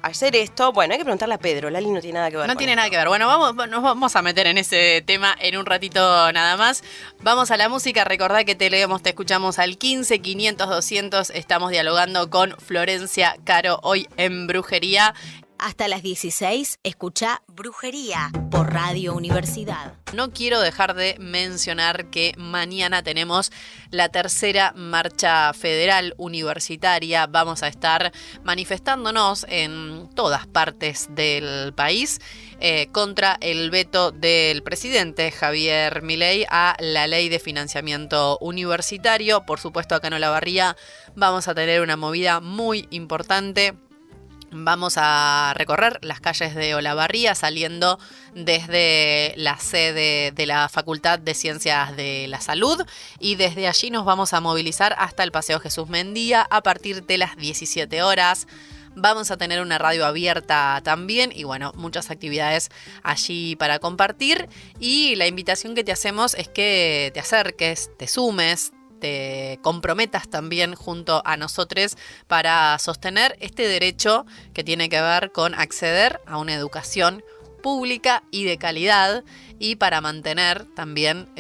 hacer esto, bueno, hay que preguntarle a Pedro, Lali no tiene nada que ver. No tiene nada que ver. Bueno, nos vamos a meter en ese tema en un ratito nada más. Vamos a la música, recordá que te leemos, te escuchamos al 15 500 200, estamos dialogando con Florencia Caro hoy en Brujería. Hasta las 16, escucha Brujería por Radio Universidad. No quiero dejar de mencionar que mañana tenemos la tercera marcha federal universitaria. Vamos a estar manifestándonos en todas partes del país contra el veto del presidente Javier Milei a la ley de financiamiento universitario. Por supuesto, acá en Olavarría vamos a tener una movida muy importante. Vamos a recorrer las calles de Olavarría saliendo desde la sede de la Facultad de Ciencias de la Salud y desde allí nos vamos a movilizar hasta el Paseo Jesús Mendía a partir de las 17 horas. Vamos a tener una radio abierta también y bueno, muchas actividades allí para compartir y la invitación que te hacemos es que te acerques, te sumes, te comprometas también junto a nosotros para sostener este derecho que tiene que ver con acceder a una educación pública y de calidad y para mantener también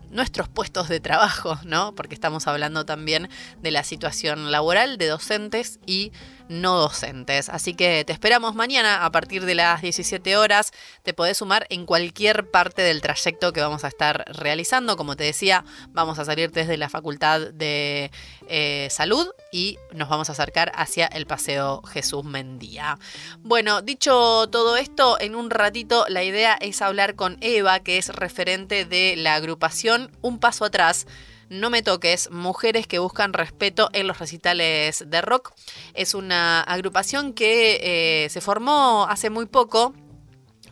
nuestros puestos de trabajo, ¿no? Porque estamos hablando también de la situación laboral de docentes y no docentes. Así que te esperamos mañana a partir de las 17 horas. Te podés sumar en cualquier parte del trayecto que vamos a estar realizando. Como te decía, vamos a salir desde la Facultad de Salud y nos vamos a acercar hacia el Paseo Jesús Mendía. Bueno, dicho todo esto, en un ratito la idea es hablar con Eva, que es referente de la agrupación Un Paso Atrás. No me toques, mujeres que buscan respeto en los recitales de rock. Es una agrupación que se formó hace muy poco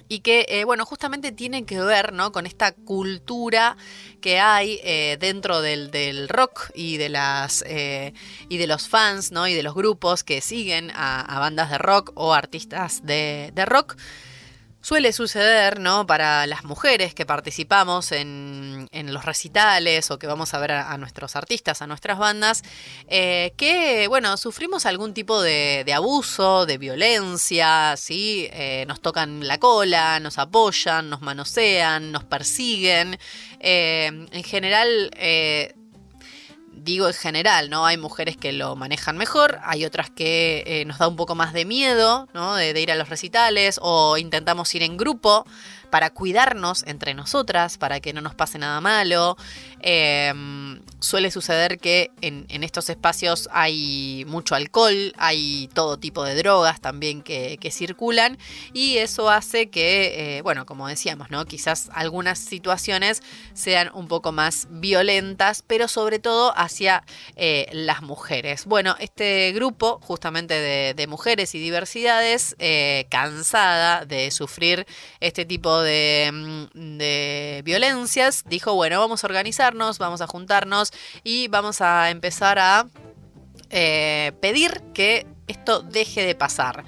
y que, bueno, justamente tiene que ver, ¿no?, con esta cultura que hay dentro del rock y de los fans, ¿no?, y de los grupos que siguen a bandas de rock o artistas de rock. Suele suceder, ¿no? Para las mujeres que participamos en los recitales o que vamos a ver a nuestros artistas, a nuestras bandas, que, bueno, sufrimos algún tipo de abuso, de violencia, ¿sí? Nos tocan la cola, nos apoyan, nos manosean, nos persiguen. En general... Digo en general, ¿no? Hay mujeres que lo manejan mejor, hay otras que nos da un poco más de miedo, ¿no? De ir a los recitales o intentamos ir en grupo para cuidarnos entre nosotras, para que no nos pase nada malo. Suele suceder que en estos espacios hay mucho alcohol, hay todo tipo de drogas también que circulan y eso hace que, bueno, como decíamos, ¿no? Quizás algunas situaciones sean un poco más violentas, pero sobre todo hacia las mujeres. Bueno, este grupo justamente de mujeres y diversidades, cansada de sufrir este tipo de violencias, dijo, bueno, vamos a organizarnos, vamos a juntarnos y vamos a empezar a pedir que esto deje de pasar.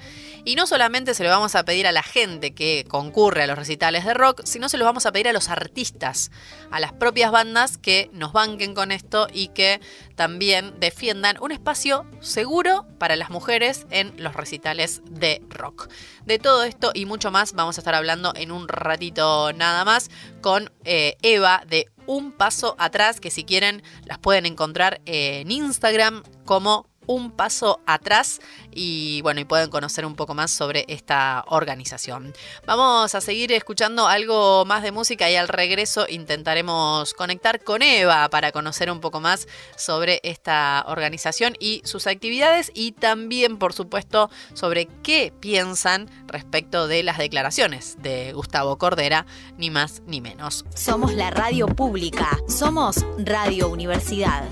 Y no solamente se lo vamos a pedir a la gente que concurre a los recitales de rock, sino se lo vamos a pedir a los artistas, a las propias bandas que nos banquen con esto y que también defiendan un espacio seguro para las mujeres en los recitales de rock. De todo esto y mucho más vamos a estar hablando en un ratito nada más con Eva de Un Paso Atrás, que si quieren las pueden encontrar en Instagram como Un Paso Atrás y bueno, y pueden conocer un poco más sobre esta organización. Vamos a seguir escuchando algo más de música y al regreso intentaremos conectar con Eva para conocer un poco más sobre esta organización y sus actividades y también, por supuesto, sobre qué piensan respecto de las declaraciones de Gustavo Cordera, ni más ni menos. Somos la radio pública, somos Radio Universidad.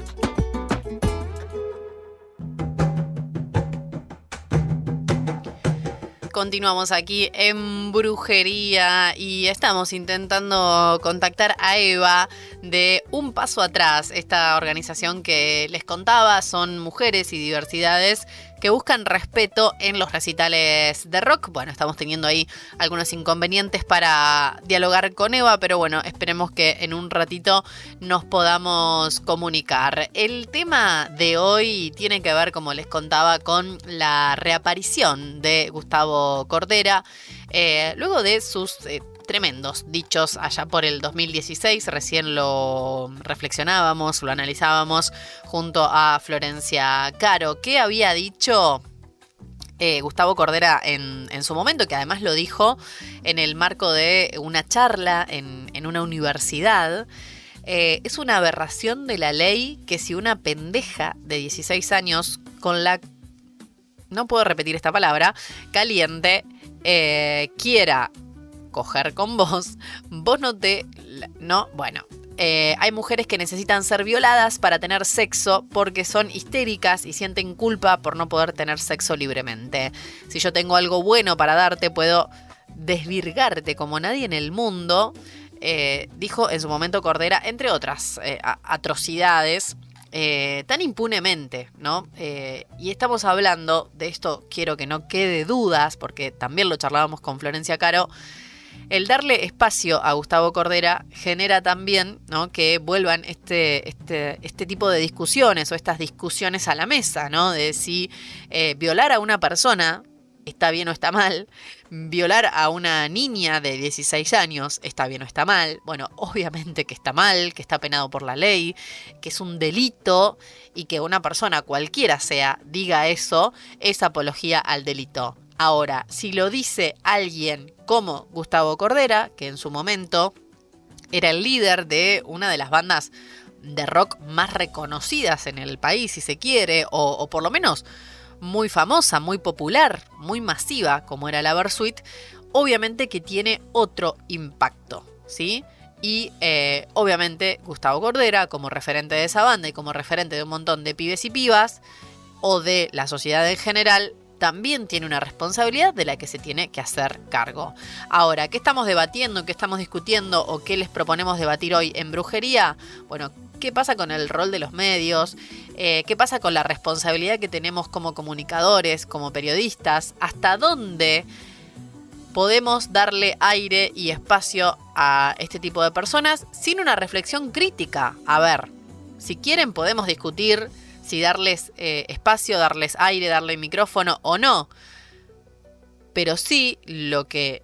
Continuamos aquí en Brujería y estamos intentando contactar a Eva de Un Paso Atrás, esta organización que les contaba, son mujeres y diversidades que buscan respeto en los recitales de rock. Bueno, estamos teniendo ahí algunos inconvenientes para dialogar con Eva, pero bueno, esperemos que en un ratito nos podamos comunicar. El tema de hoy tiene que ver, como les contaba, con la reaparición de Gustavo Cordera, luego de sus tremendos dichos allá por el 2016, recién lo reflexionábamos, lo analizábamos junto a Florencia Caro. ¿Qué había dicho Gustavo Cordera en su momento? Que además lo dijo en el marco de una charla en una universidad. Es una aberración de la ley que si una pendeja de 16 años con la, no puedo repetir esta palabra, caliente, quiera coger con vos no te... No, bueno. Hay mujeres que necesitan ser violadas para tener sexo porque son histéricas y sienten culpa por no poder tener sexo libremente. Si yo tengo algo bueno para darte, puedo desvirgarte como nadie en el mundo, dijo en su momento Cordera, entre otras atrocidades, tan impunemente, ¿no? Y estamos hablando de esto, quiero que no quede dudas, porque también lo charlábamos con Florencia Caro. El darle espacio a Gustavo Cordera genera también, ¿no?, que vuelvan este tipo de discusiones o estas discusiones a la mesa, ¿no? De si violar a una persona está bien o está mal, violar a una niña de 16 años está bien o está mal. Bueno, obviamente que está mal, que está penado por la ley, que es un delito y que una persona, cualquiera sea, diga eso, es apología al delito. Ahora, si lo dice alguien como Gustavo Cordera, que en su momento era el líder de una de las bandas de rock más reconocidas en el país, si se quiere, o por lo menos muy famosa, muy popular, muy masiva, como era la Versuit, obviamente que tiene otro impacto, ¿sí? Y obviamente Gustavo Cordera, como referente de esa banda y como referente de un montón de pibes y pibas, o de la sociedad en general, también tiene una responsabilidad de la que se tiene que hacer cargo. Ahora, ¿qué estamos debatiendo, qué estamos discutiendo o qué les proponemos debatir hoy en Brujería? Bueno, ¿qué pasa con el rol de los medios? ¿Qué pasa con la responsabilidad que tenemos como comunicadores, como periodistas? ¿Hasta dónde podemos darle aire y espacio a este tipo de personas sin una reflexión crítica. A ver, si quieren podemos discutir si darles espacio, darles aire, darle micrófono o no. Pero sí lo que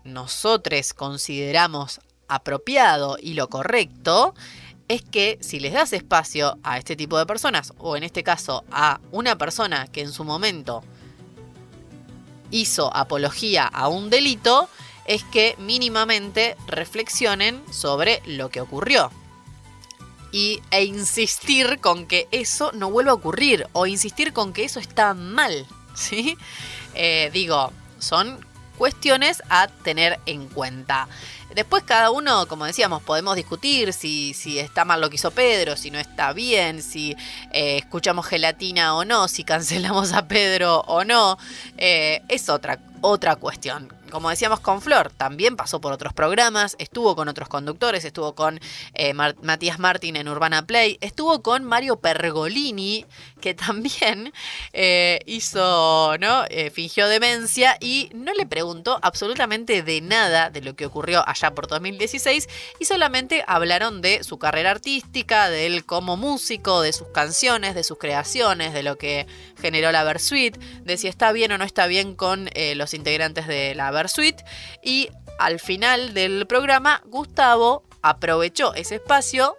nosotros consideramos apropiado y lo correcto es que si les das espacio a este tipo de personas, o en este caso a una persona que en su momento hizo apología a un delito, es que mínimamente reflexionen sobre lo que ocurrió. E insistir con que eso no vuelva a ocurrir, o insistir con que eso está mal, ¿sí? Son cuestiones a tener en cuenta. Después cada uno, como decíamos, podemos discutir si está mal lo que hizo Pedro, si no está bien, si escuchamos Gelatina o no, si cancelamos a Pedro o no. Es otra cuestión. Como decíamos con Flor, también pasó por otros programas, estuvo con otros conductores, estuvo con Matías Martín en Urbana Play, estuvo con Mario Pergolini, que también hizo, ¿no? Fingió demencia y no le preguntó absolutamente de nada de lo que ocurrió allá por 2016 y solamente hablaron de su carrera artística, de él como músico, de sus canciones, de sus creaciones, de lo que generó la Versuit, de si está bien o no está bien con los integrantes de la Versuit. Y al final del programa, Gustavo aprovechó ese espacio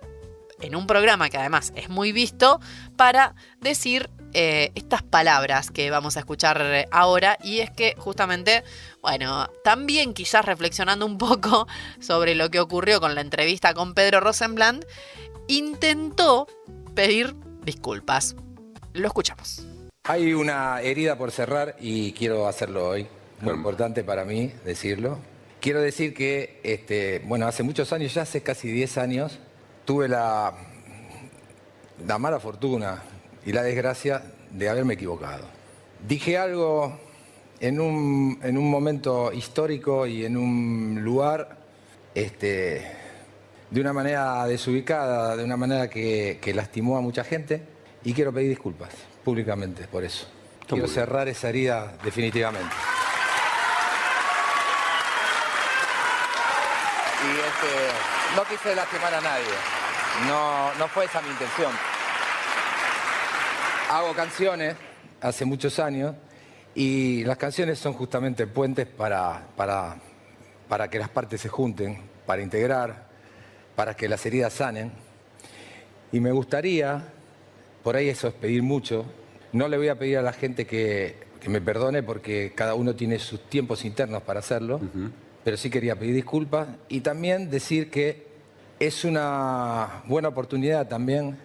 en un programa que además es muy visto para decir estas palabras que vamos a escuchar ahora, y es que justamente, bueno, también quizás reflexionando un poco sobre lo que ocurrió con la entrevista con Pedro Rosenblatt, intentó pedir disculpas. Lo escuchamos. Hay una herida por cerrar y quiero hacerlo hoy. Muy importante para mí decirlo. Quiero decir que, hace muchos años, ya hace casi 10 años, tuve la mala fortuna y la desgracia de haberme equivocado. Dije algo en un momento histórico y en un lugar de una manera desubicada, de una manera que lastimó a mucha gente, y quiero pedir disculpas públicamente por eso. Quiero cerrar esa herida definitivamente. Y no quise lastimar a nadie. No fue esa mi intención. Hago canciones hace muchos años y las canciones son justamente puentes para que las partes se junten, para integrar, para que las heridas sanen. Y me gustaría, por ahí eso es pedir mucho, no le voy a pedir a la gente que me perdone porque cada uno tiene sus tiempos internos para hacerlo, pero sí quería pedir disculpas y también decir que es una buena oportunidad también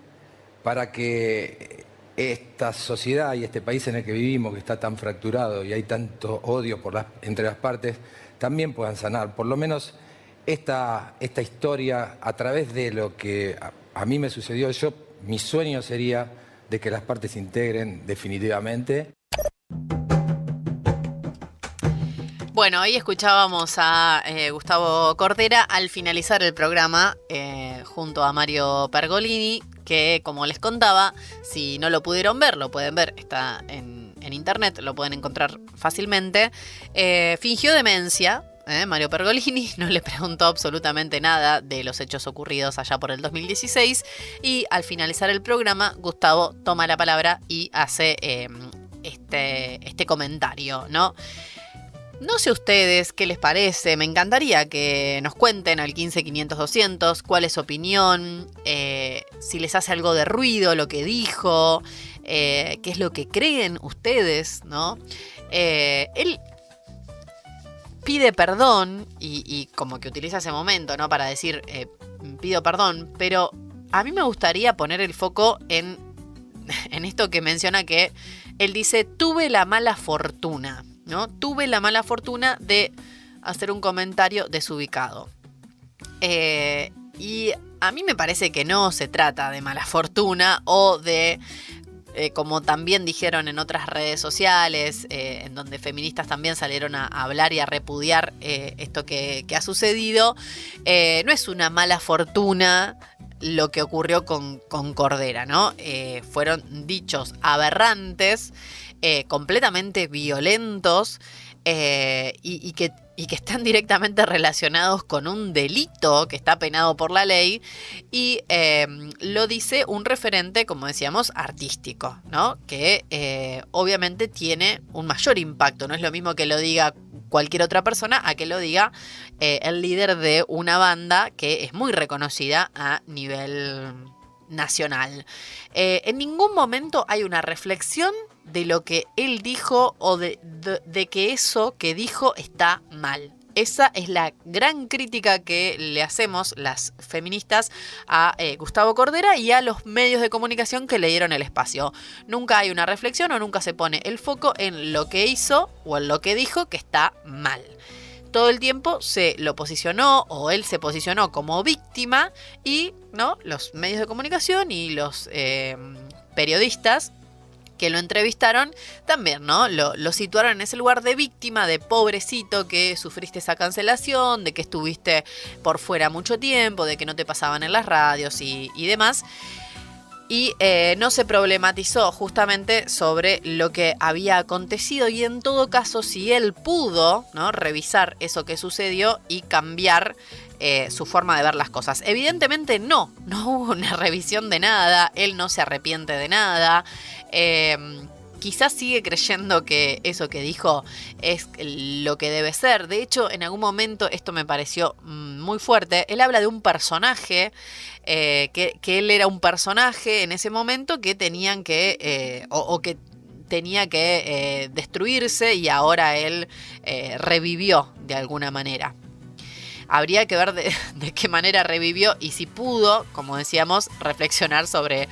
para que esta sociedad y este país en el que vivimos, que está tan fracturado y hay tanto odio entre las partes, también puedan sanar. Por lo menos esta historia, a través de lo que a mí me sucedió, mi sueño sería de que las partes se integren definitivamente. Bueno, ahí escuchábamos a Gustavo Cordera al finalizar el programa junto a Mario Pergolini, que como les contaba, si no lo pudieron ver, lo pueden ver, está en internet, lo pueden encontrar fácilmente. Fingió demencia. Mario Pergolini no le preguntó absolutamente nada de los hechos ocurridos allá por el 2016 y al finalizar el programa Gustavo toma la palabra y hace este comentario, ¿no? No sé ustedes qué les parece, me encantaría que nos cuenten al 15 500 200 cuál es su opinión, si les hace algo de ruido lo que dijo, qué es lo que creen ustedes, ¿no? Él pide perdón y como que utiliza ese momento, ¿no? Para decir, pido perdón, pero a mí me gustaría poner el foco en esto que menciona, que él dice, tuve la mala fortuna, ¿no? Tuve la mala fortuna de hacer un comentario desubicado. Y a mí me parece que no se trata de mala fortuna o de... como también dijeron en otras redes sociales, en donde feministas también salieron a hablar y a repudiar esto que ha sucedido, no es una mala fortuna lo que ocurrió con Cordera, ¿no? Fueron dichos aberrantes, completamente violentos, y que están directamente relacionados con un delito que está penado por la ley, y lo dice un referente, como decíamos, artístico, ¿no? Que obviamente tiene un mayor impacto. No es lo mismo que lo diga cualquier otra persona a que lo diga el líder de una banda que es muy reconocida a nivel nacional. En ningún momento hay una reflexión de lo que él dijo o de que eso que dijo está mal. Esa es la gran crítica que le hacemos las feministas a Gustavo Cordera y a los medios de comunicación que le dieron el espacio. Nunca hay una reflexión o nunca se pone el foco en lo que hizo o en lo que dijo que está mal. Todo el tiempo se lo posicionó o él se posicionó como víctima y, ¿no?, los medios de comunicación y los periodistas que lo entrevistaron también, ¿no? Lo situaron en ese lugar de víctima, de pobrecito que sufriste esa cancelación, de que estuviste por fuera mucho tiempo, de que no te pasaban en las radios y demás. Y no se problematizó justamente sobre lo que había acontecido y en todo caso si él pudo, ¿no?, revisar eso que sucedió y cambiar su forma de ver las cosas. Evidentemente no hubo una revisión de nada, él no se arrepiente de nada, quizás sigue creyendo que eso que dijo es lo que debe ser. De hecho, en algún momento esto me pareció muy fuerte. Él habla de un personaje, que él era un personaje en ese momento que tenían que, o que tenía que destruirse y ahora él revivió de alguna manera. Habría que ver de qué manera revivió y si pudo, como decíamos, reflexionar sobre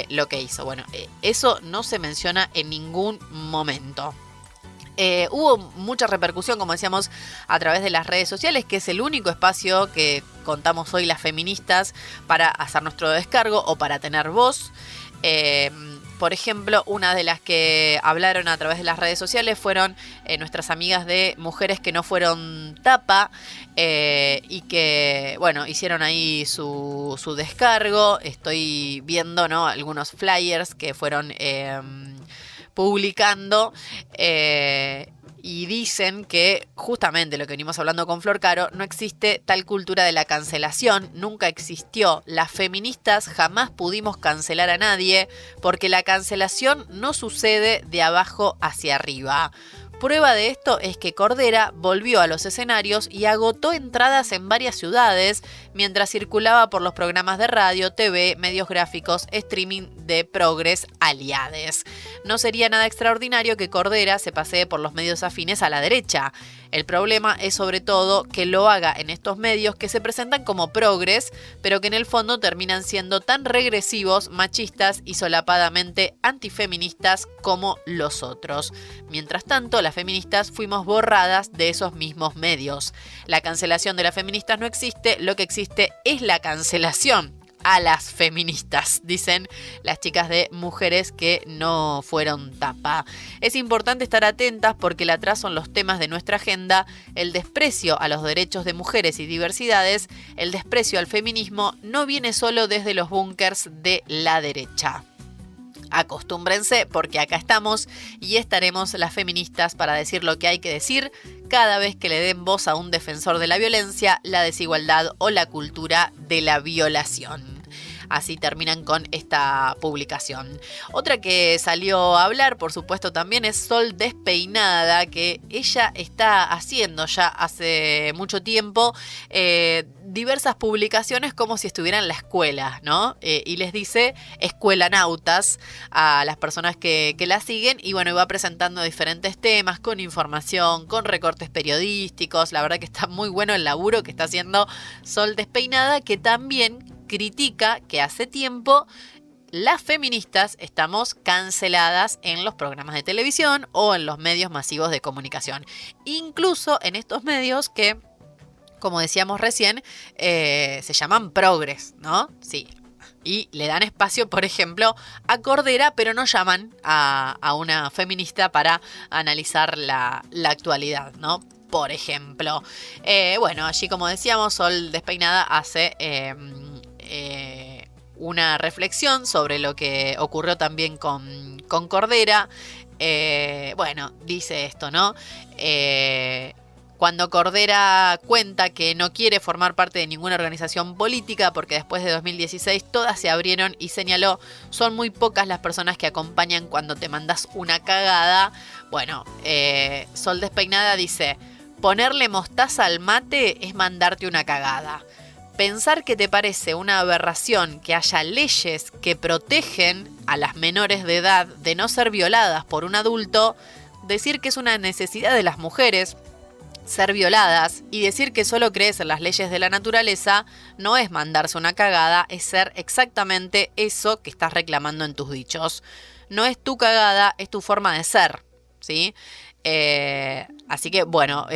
lo que hizo. Bueno, eso no se menciona en ningún momento. Hubo mucha repercusión, como decíamos, a través de las redes sociales, que es el único espacio que contamos hoy las feministas para hacer nuestro descargo o para tener voz. Por ejemplo, una de las que hablaron a través de las redes sociales fueron nuestras amigas de Mujeres que no fueron tapa y que, bueno, hicieron ahí su descargo. Estoy viendo, ¿no?, algunos flyers que fueron publicando y dicen que justamente lo que venimos hablando con Flor Caro, no existe tal cultura de la cancelación, nunca existió. Las feministas jamás pudimos cancelar a nadie porque la cancelación no sucede de abajo hacia arriba. Prueba de esto es que Cordera volvió a los escenarios y agotó entradas en varias ciudades mientras circulaba por los programas de radio, TV, medios gráficos, streaming de progres aliades. No sería nada extraordinario que Cordera se pasee por los medios afines a la derecha. El problema es sobre todo que lo haga en estos medios que se presentan como progres, pero que en el fondo terminan siendo tan regresivos, machistas y solapadamente antifeministas como los otros. Mientras tanto, las feministas fuimos borradas de esos mismos medios. La cancelación de las feministas no existe, lo que existe es la cancelación a las feministas, dicen las chicas de Mujeres que no fueron tapa. Es importante estar atentas porque el atraso en los temas de nuestra agenda, el desprecio a los derechos de mujeres y diversidades, el desprecio al feminismo no viene solo desde los búnkers de la derecha. Acostúmbrense porque acá estamos y estaremos las feministas para decir lo que hay que decir cada vez que le den voz a un defensor de la violencia, la desigualdad o la cultura de la violación. Así terminan con esta publicación. Otra que salió a hablar, por supuesto, también es Sol Despeinada, que ella está haciendo ya hace mucho tiempo diversas publicaciones como si estuviera en la escuela, ¿no? Y les dice escuelanautas a las personas que la siguen y bueno, va presentando diferentes temas con información, con recortes periodísticos. La verdad que está muy bueno el laburo que está haciendo Sol Despeinada, que también critica que hace tiempo las feministas estamos canceladas en los programas de televisión o en los medios masivos de comunicación. Incluso en estos medios que, como decíamos recién, se llaman progres, ¿no? Sí. Y le dan espacio, por ejemplo, a Cordera, pero no llaman a una feminista para analizar la actualidad, ¿no? Por ejemplo. Bueno, allí, como decíamos, Sol Despeinada hace una reflexión sobre lo que ocurrió también con Cordera. bueno, dice esto, ¿no? Cuando Cordera cuenta que no quiere formar parte de ninguna organización política porque después de 2016 todas se abrieron y señaló, son muy pocas las personas que acompañan cuando te mandas una cagada. Bueno, Sol Despeinada dice, ponerle mostaza al mate es mandarte una cagada. Pensar que te parece una aberración que haya leyes que protegen a las menores de edad de no ser violadas por un adulto, decir que es una necesidad de las mujeres ser violadas y decir que solo crees en las leyes de la naturaleza no es mandarse una cagada, es ser exactamente eso que estás reclamando en tus dichos. No es tu cagada, es tu forma de ser, ¿sí? Así que, bueno,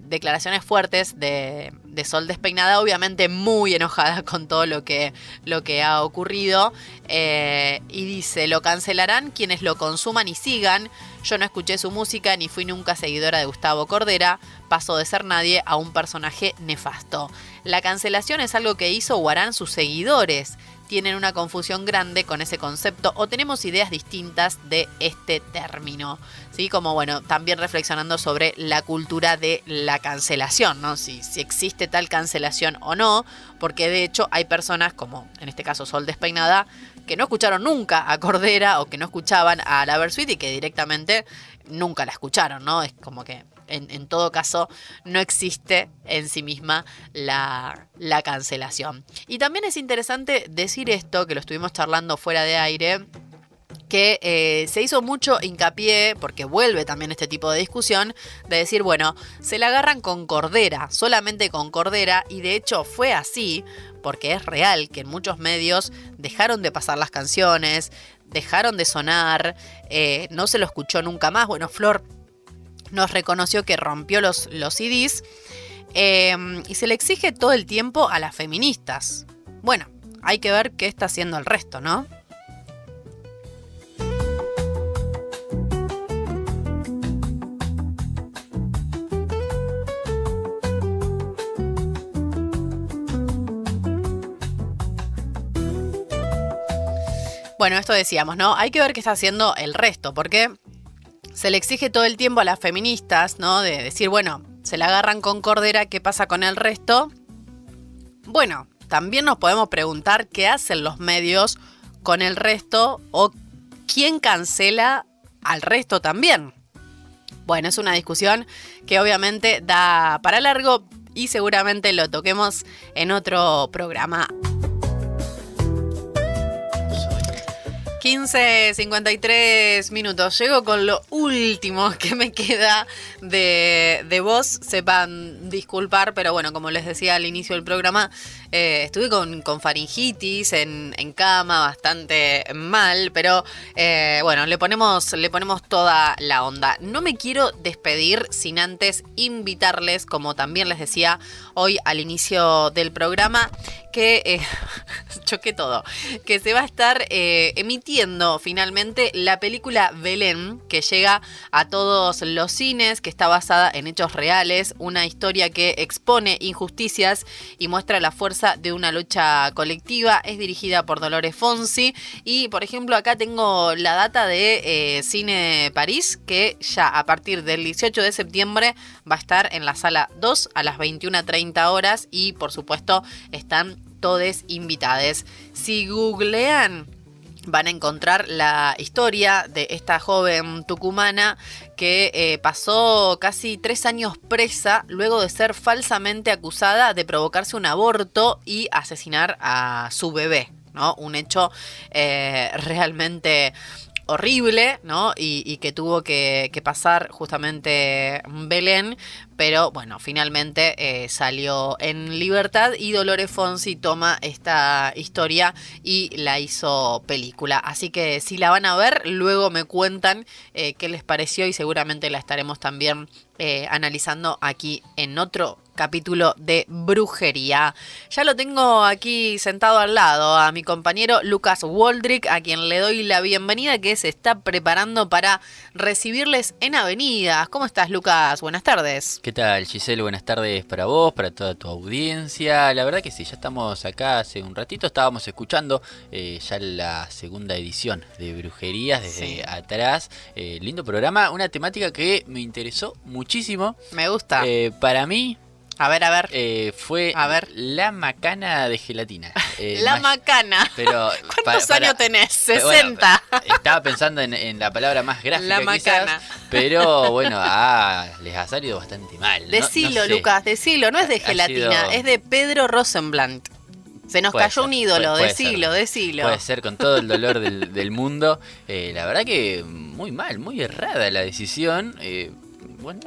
declaraciones fuertes de Sol Despeinada, obviamente muy enojada con todo lo que ha ocurrido. Y dice, lo cancelarán quienes lo consuman y sigan. Yo no escuché su música ni fui nunca seguidora de Gustavo Cordera. Pasó de ser nadie a un personaje nefasto. La cancelación es algo que hizo o harán sus seguidores. Tienen una confusión grande con ese concepto o tenemos ideas distintas de este término, ¿sí? Como, bueno, también reflexionando sobre la cultura de la cancelación, ¿no? Si existe tal cancelación o no, porque de hecho hay personas, como en este caso Sol Despeinada, que no escucharon nunca a Cordera o que no escuchaban a la Versuit y que directamente nunca la escucharon, ¿no? Es como que en todo caso no existe en sí misma la cancelación. Y también es interesante decir esto, que lo estuvimos charlando fuera de aire, que se hizo mucho hincapié, porque vuelve también este tipo de discusión, de decir, bueno, se la agarran con Cordera, solamente con Cordera, y de hecho fue así, porque es real que en muchos medios dejaron de pasar las canciones, dejaron de sonar, no se lo escuchó nunca más. Bueno, Flor nos reconoció que rompió los CDs y se le exige todo el tiempo a las feministas. Bueno, hay que ver qué está haciendo el resto, ¿no? Bueno, esto decíamos, ¿no? Hay que ver qué está haciendo el resto, porque se le exige todo el tiempo a las feministas, ¿no? De decir, bueno, se la agarran con Cordera, ¿qué pasa con el resto? Bueno, también nos podemos preguntar qué hacen los medios con el resto o quién cancela al resto también. Bueno, es una discusión que obviamente da para largo y seguramente lo toquemos en otro programa. 15:53 minutos. Llego con lo último que me queda de voz. Sepan disculpar, pero bueno, como les decía al inicio del programa, estuve con faringitis en cama, bastante mal, pero bueno, le ponemos toda la onda. No me quiero despedir sin antes invitarles, como también les decía hoy al inicio del programa, que choqué todo, que se va a estar emitiendo finalmente la película Belén, que llega a todos los cines, que está basada en hechos reales, una historia que expone injusticias y muestra la fuerza de una lucha colectiva. Es dirigida por Dolores Fonsi y, por ejemplo, acá tengo la data de Cine París, que ya a partir del 18 de septiembre va a estar en la sala 2 a las 21:30 horas y, por supuesto, están todes invitades. Si googlean, van a encontrar la historia de esta joven tucumana que pasó casi 3 años presa luego de ser falsamente acusada de provocarse un aborto y asesinar a su bebé, ¿no? Un hecho realmente horrible, ¿no? Y que tuvo que pasar justamente Belén, pero bueno, finalmente salió en libertad y Dolores Fonsi toma esta historia y la hizo película. Así que si la van a ver, luego me cuentan qué les pareció y seguramente la estaremos también analizando aquí en otro capítulo de brujería. Ya lo tengo aquí sentado al lado a mi compañero Lucas Woldrick, a quien le doy la bienvenida, que se está preparando para recibirles en avenidas. ¿Cómo estás, Lucas? Buenas tardes. ¿Qué tal, Giselle? Buenas tardes para vos, para toda tu audiencia. La verdad que sí, ya estamos acá hace un ratito, estábamos escuchando ya la segunda edición de Brujerías desde atrás. Lindo programa, una temática que me interesó muchísimo. Me gusta. Para mí... A ver. Fue la macana de gelatina. La macana. Pero ¿Cuántos años tenés? 60. Bueno, estaba pensando en la palabra más gráfica, la macana. quizás, pero bueno, les ha salido bastante mal. Decilo, no sé. Lucas, decilo. No es de gelatina, es de Pedro Rosenblatt. Se nos cayó un ídolo, decilo. Puede ser, con todo el dolor del mundo. La verdad que muy mal, muy errada la decisión. Bueno,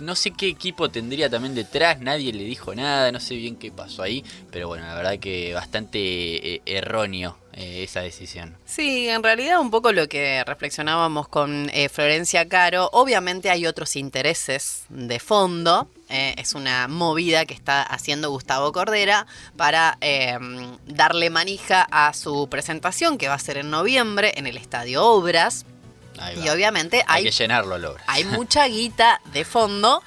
no sé qué equipo tendría también detrás, nadie le dijo nada, no sé bien qué pasó ahí, pero bueno, la verdad que bastante erróneo esa decisión. Sí, en realidad un poco lo que reflexionábamos con Florencia Caro, obviamente hay otros intereses de fondo, es una movida que está haciendo Gustavo Cordera para darle manija a su presentación que va a ser en noviembre en el Estadio Obras. Y obviamente hay que llenarlo, Laura. Hay mucha guita de fondo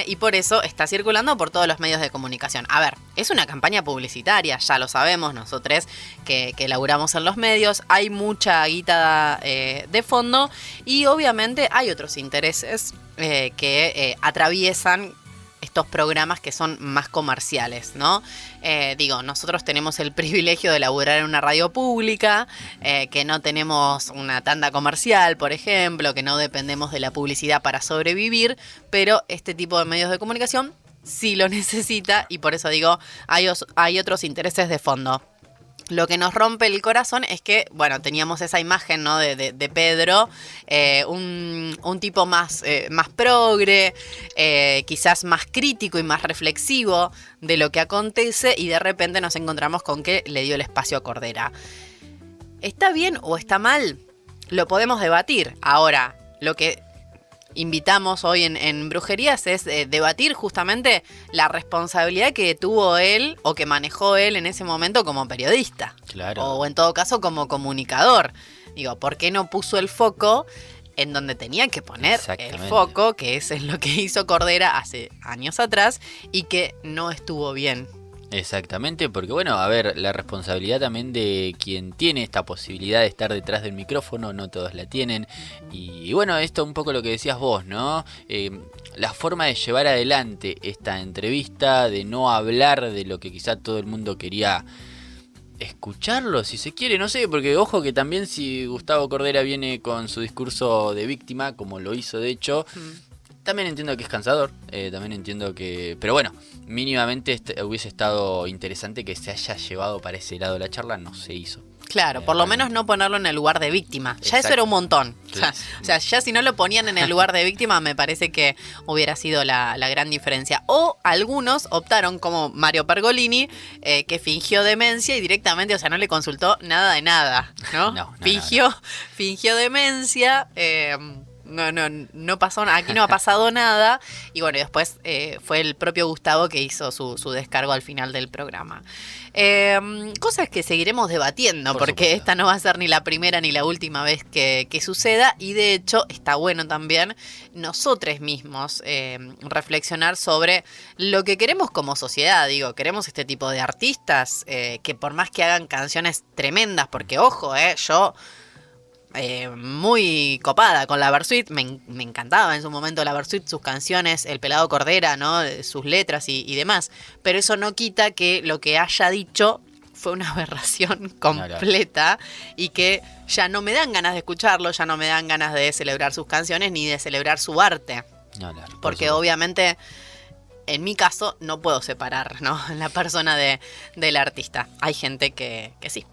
y por eso está circulando por todos los medios de comunicación. A ver, es una campaña publicitaria, ya lo sabemos nosotros que laburamos en los medios. Hay mucha guita de fondo y obviamente hay otros intereses que atraviesan estos programas que son más comerciales, ¿no? Nosotros tenemos el privilegio de laburar en una radio pública, que no tenemos una tanda comercial, por ejemplo, que no dependemos de la publicidad para sobrevivir, pero este tipo de medios de comunicación sí lo necesita y por eso digo, hay otros intereses de fondo. Lo que nos rompe el corazón es que, bueno, teníamos esa imagen, ¿no? de Pedro, un tipo más progre, quizás más crítico y más reflexivo de lo que acontece y de repente nos encontramos con que le dio el espacio a Cordera. ¿Está bien o está mal? Lo podemos debatir. Ahora, lo que invitamos hoy en Brujerías es debatir justamente la responsabilidad que tuvo él o que manejó él en ese momento como periodista. Claro. O en todo caso como comunicador. Digo, ¿por qué no puso el foco en donde tenía que poner el foco? Que es lo que hizo Cordera hace años atrás y que no estuvo bien. Exactamente, porque bueno, a ver, la responsabilidad también de quien tiene esta posibilidad de estar detrás del micrófono, no todos la tienen. Y bueno, esto un poco lo que decías vos, ¿no? La forma de llevar adelante esta entrevista, de no hablar de lo que quizá todo el mundo quería escucharlo, si se quiere, no sé, porque ojo que también si Gustavo Cordera viene con su discurso de víctima, como lo hizo de hecho... También entiendo que es cansador, también entiendo que... Pero bueno, mínimamente hubiese estado interesante que se haya llevado para ese lado la charla, no se hizo. Claro, por lo menos no ponerlo en el lugar de víctima. Ya eso era un montón. Sí. O sea, ya si no lo ponían en el lugar de víctima, me parece que hubiera sido la gran diferencia. O algunos optaron, como Mario Pergolini, que fingió demencia y directamente, o sea, no le consultó nada de nada, ¿no? No, fingió demencia... No pasó nada, aquí no ha pasado nada. Y bueno, después fue el propio Gustavo que hizo su descargo al final del programa. Cosas que seguiremos debatiendo, porque supuesto, esta no va a ser ni la primera ni la última vez que suceda. Y de hecho está bueno también nosotros mismos reflexionar sobre lo que queremos como sociedad. Digo, queremos este tipo de artistas que por más que hagan canciones tremendas, porque ojo, yo... muy copada con la Versuit, me encantaba en su momento la Versuit, sus canciones, El Pelado Cordera, ¿no? Sus letras y demás, pero eso no quita que lo que haya dicho fue una aberración completa y que ya no me dan ganas de escucharlo, ya no me dan ganas de celebrar sus canciones ni de celebrar su arte, porque obviamente en mi caso no puedo separar, ¿no? la persona del artista. Hay gente que sí.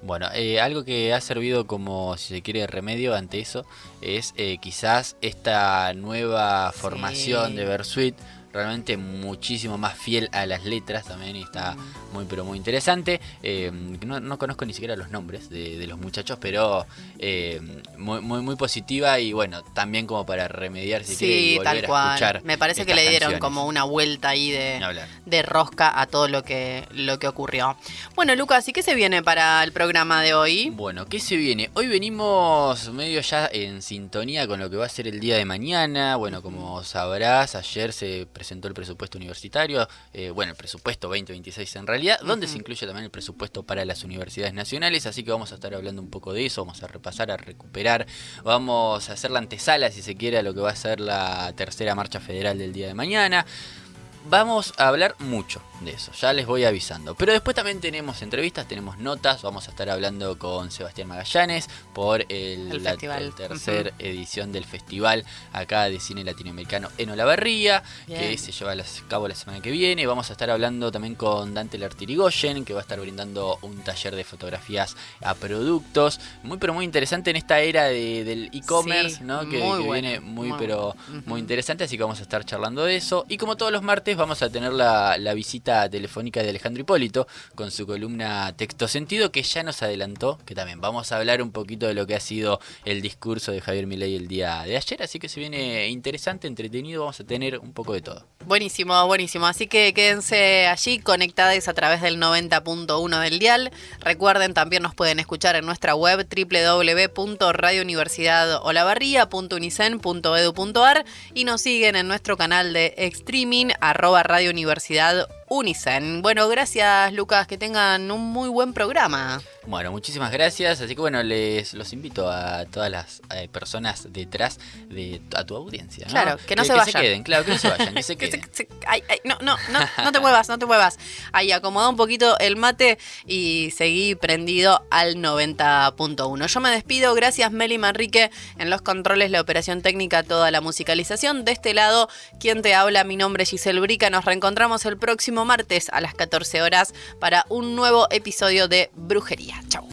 Bueno, algo que ha servido como, si se quiere, remedio ante eso es quizás esta nueva formación de Versuit, realmente muchísimo más fiel a las letras también, y está muy pero muy interesante. No conozco ni siquiera los nombres de los muchachos, pero muy positiva, y bueno, también como para remediar si quiere y volver tal cual. a escuchar. Me parece que estas le dieron canciones. como una vuelta ahí Ni hablar. de rosca a todo lo que ocurrió. Bueno, Lucas, ¿y qué se viene para el programa de hoy? Bueno, ¿qué se viene? Hoy venimos medio ya en sintonía con lo que va a ser el día de mañana. Bueno, como sabrás, ayer se presentó el presupuesto universitario, el presupuesto 2026 en realidad, donde se incluye también el presupuesto para las universidades nacionales, así que vamos a estar hablando un poco de eso, vamos a repasar, a recuperar, vamos a hacer la antesala, si se quiere, a lo que va a ser la tercera marcha federal del día de mañana. Vamos a hablar mucho de eso, ya les voy avisando. Pero después también tenemos entrevistas, tenemos notas. Vamos a estar hablando con Sebastián Magallanes por la tercera edición del festival acá de cine latinoamericano en Olavarría, que se lleva a cabo la semana que viene. Vamos a estar hablando también con Dante Lartirigoyen, que va a estar brindando un taller de fotografías a productos. Muy pero muy interesante en esta era del e-commerce, ¿no? Que viene muy interesante, así que vamos a estar charlando de eso. Y como todos los martes vamos a tener la visita telefónica de Alejandro Hipólito con su columna Texto Sentido, que ya nos adelantó que también vamos a hablar un poquito de lo que ha sido el discurso de Javier Milei el día de ayer, así que se viene interesante, entretenido, vamos a tener un poco de todo. Buenísimo, buenísimo, así que quédense allí conectados a través del 90.1 del dial. Recuerden, también nos pueden escuchar en nuestra web www.radiouniversidadolavarria.unicen.edu.ar y nos siguen en nuestro canal de streaming @Radio Universidad Unicen. Bueno, gracias Lucas, que tengan un muy buen programa. Bueno, muchísimas gracias, así que bueno, los invito a todas las personas detrás a tu audiencia, ¿no? Claro, que no se vayan. Que se queden, claro, que no se vayan, que se queden. No te muevas, no te muevas. Ahí, acomoda un poquito el mate y seguí prendido al 90.1. Yo me despido, gracias Meli Manrique en los controles, la operación técnica, toda la musicalización. De este lado, quien te habla, mi nombre es Giselle Brica. Nos reencontramos el próximo martes a las 14 horas para un nuevo episodio de Brujería. Chau.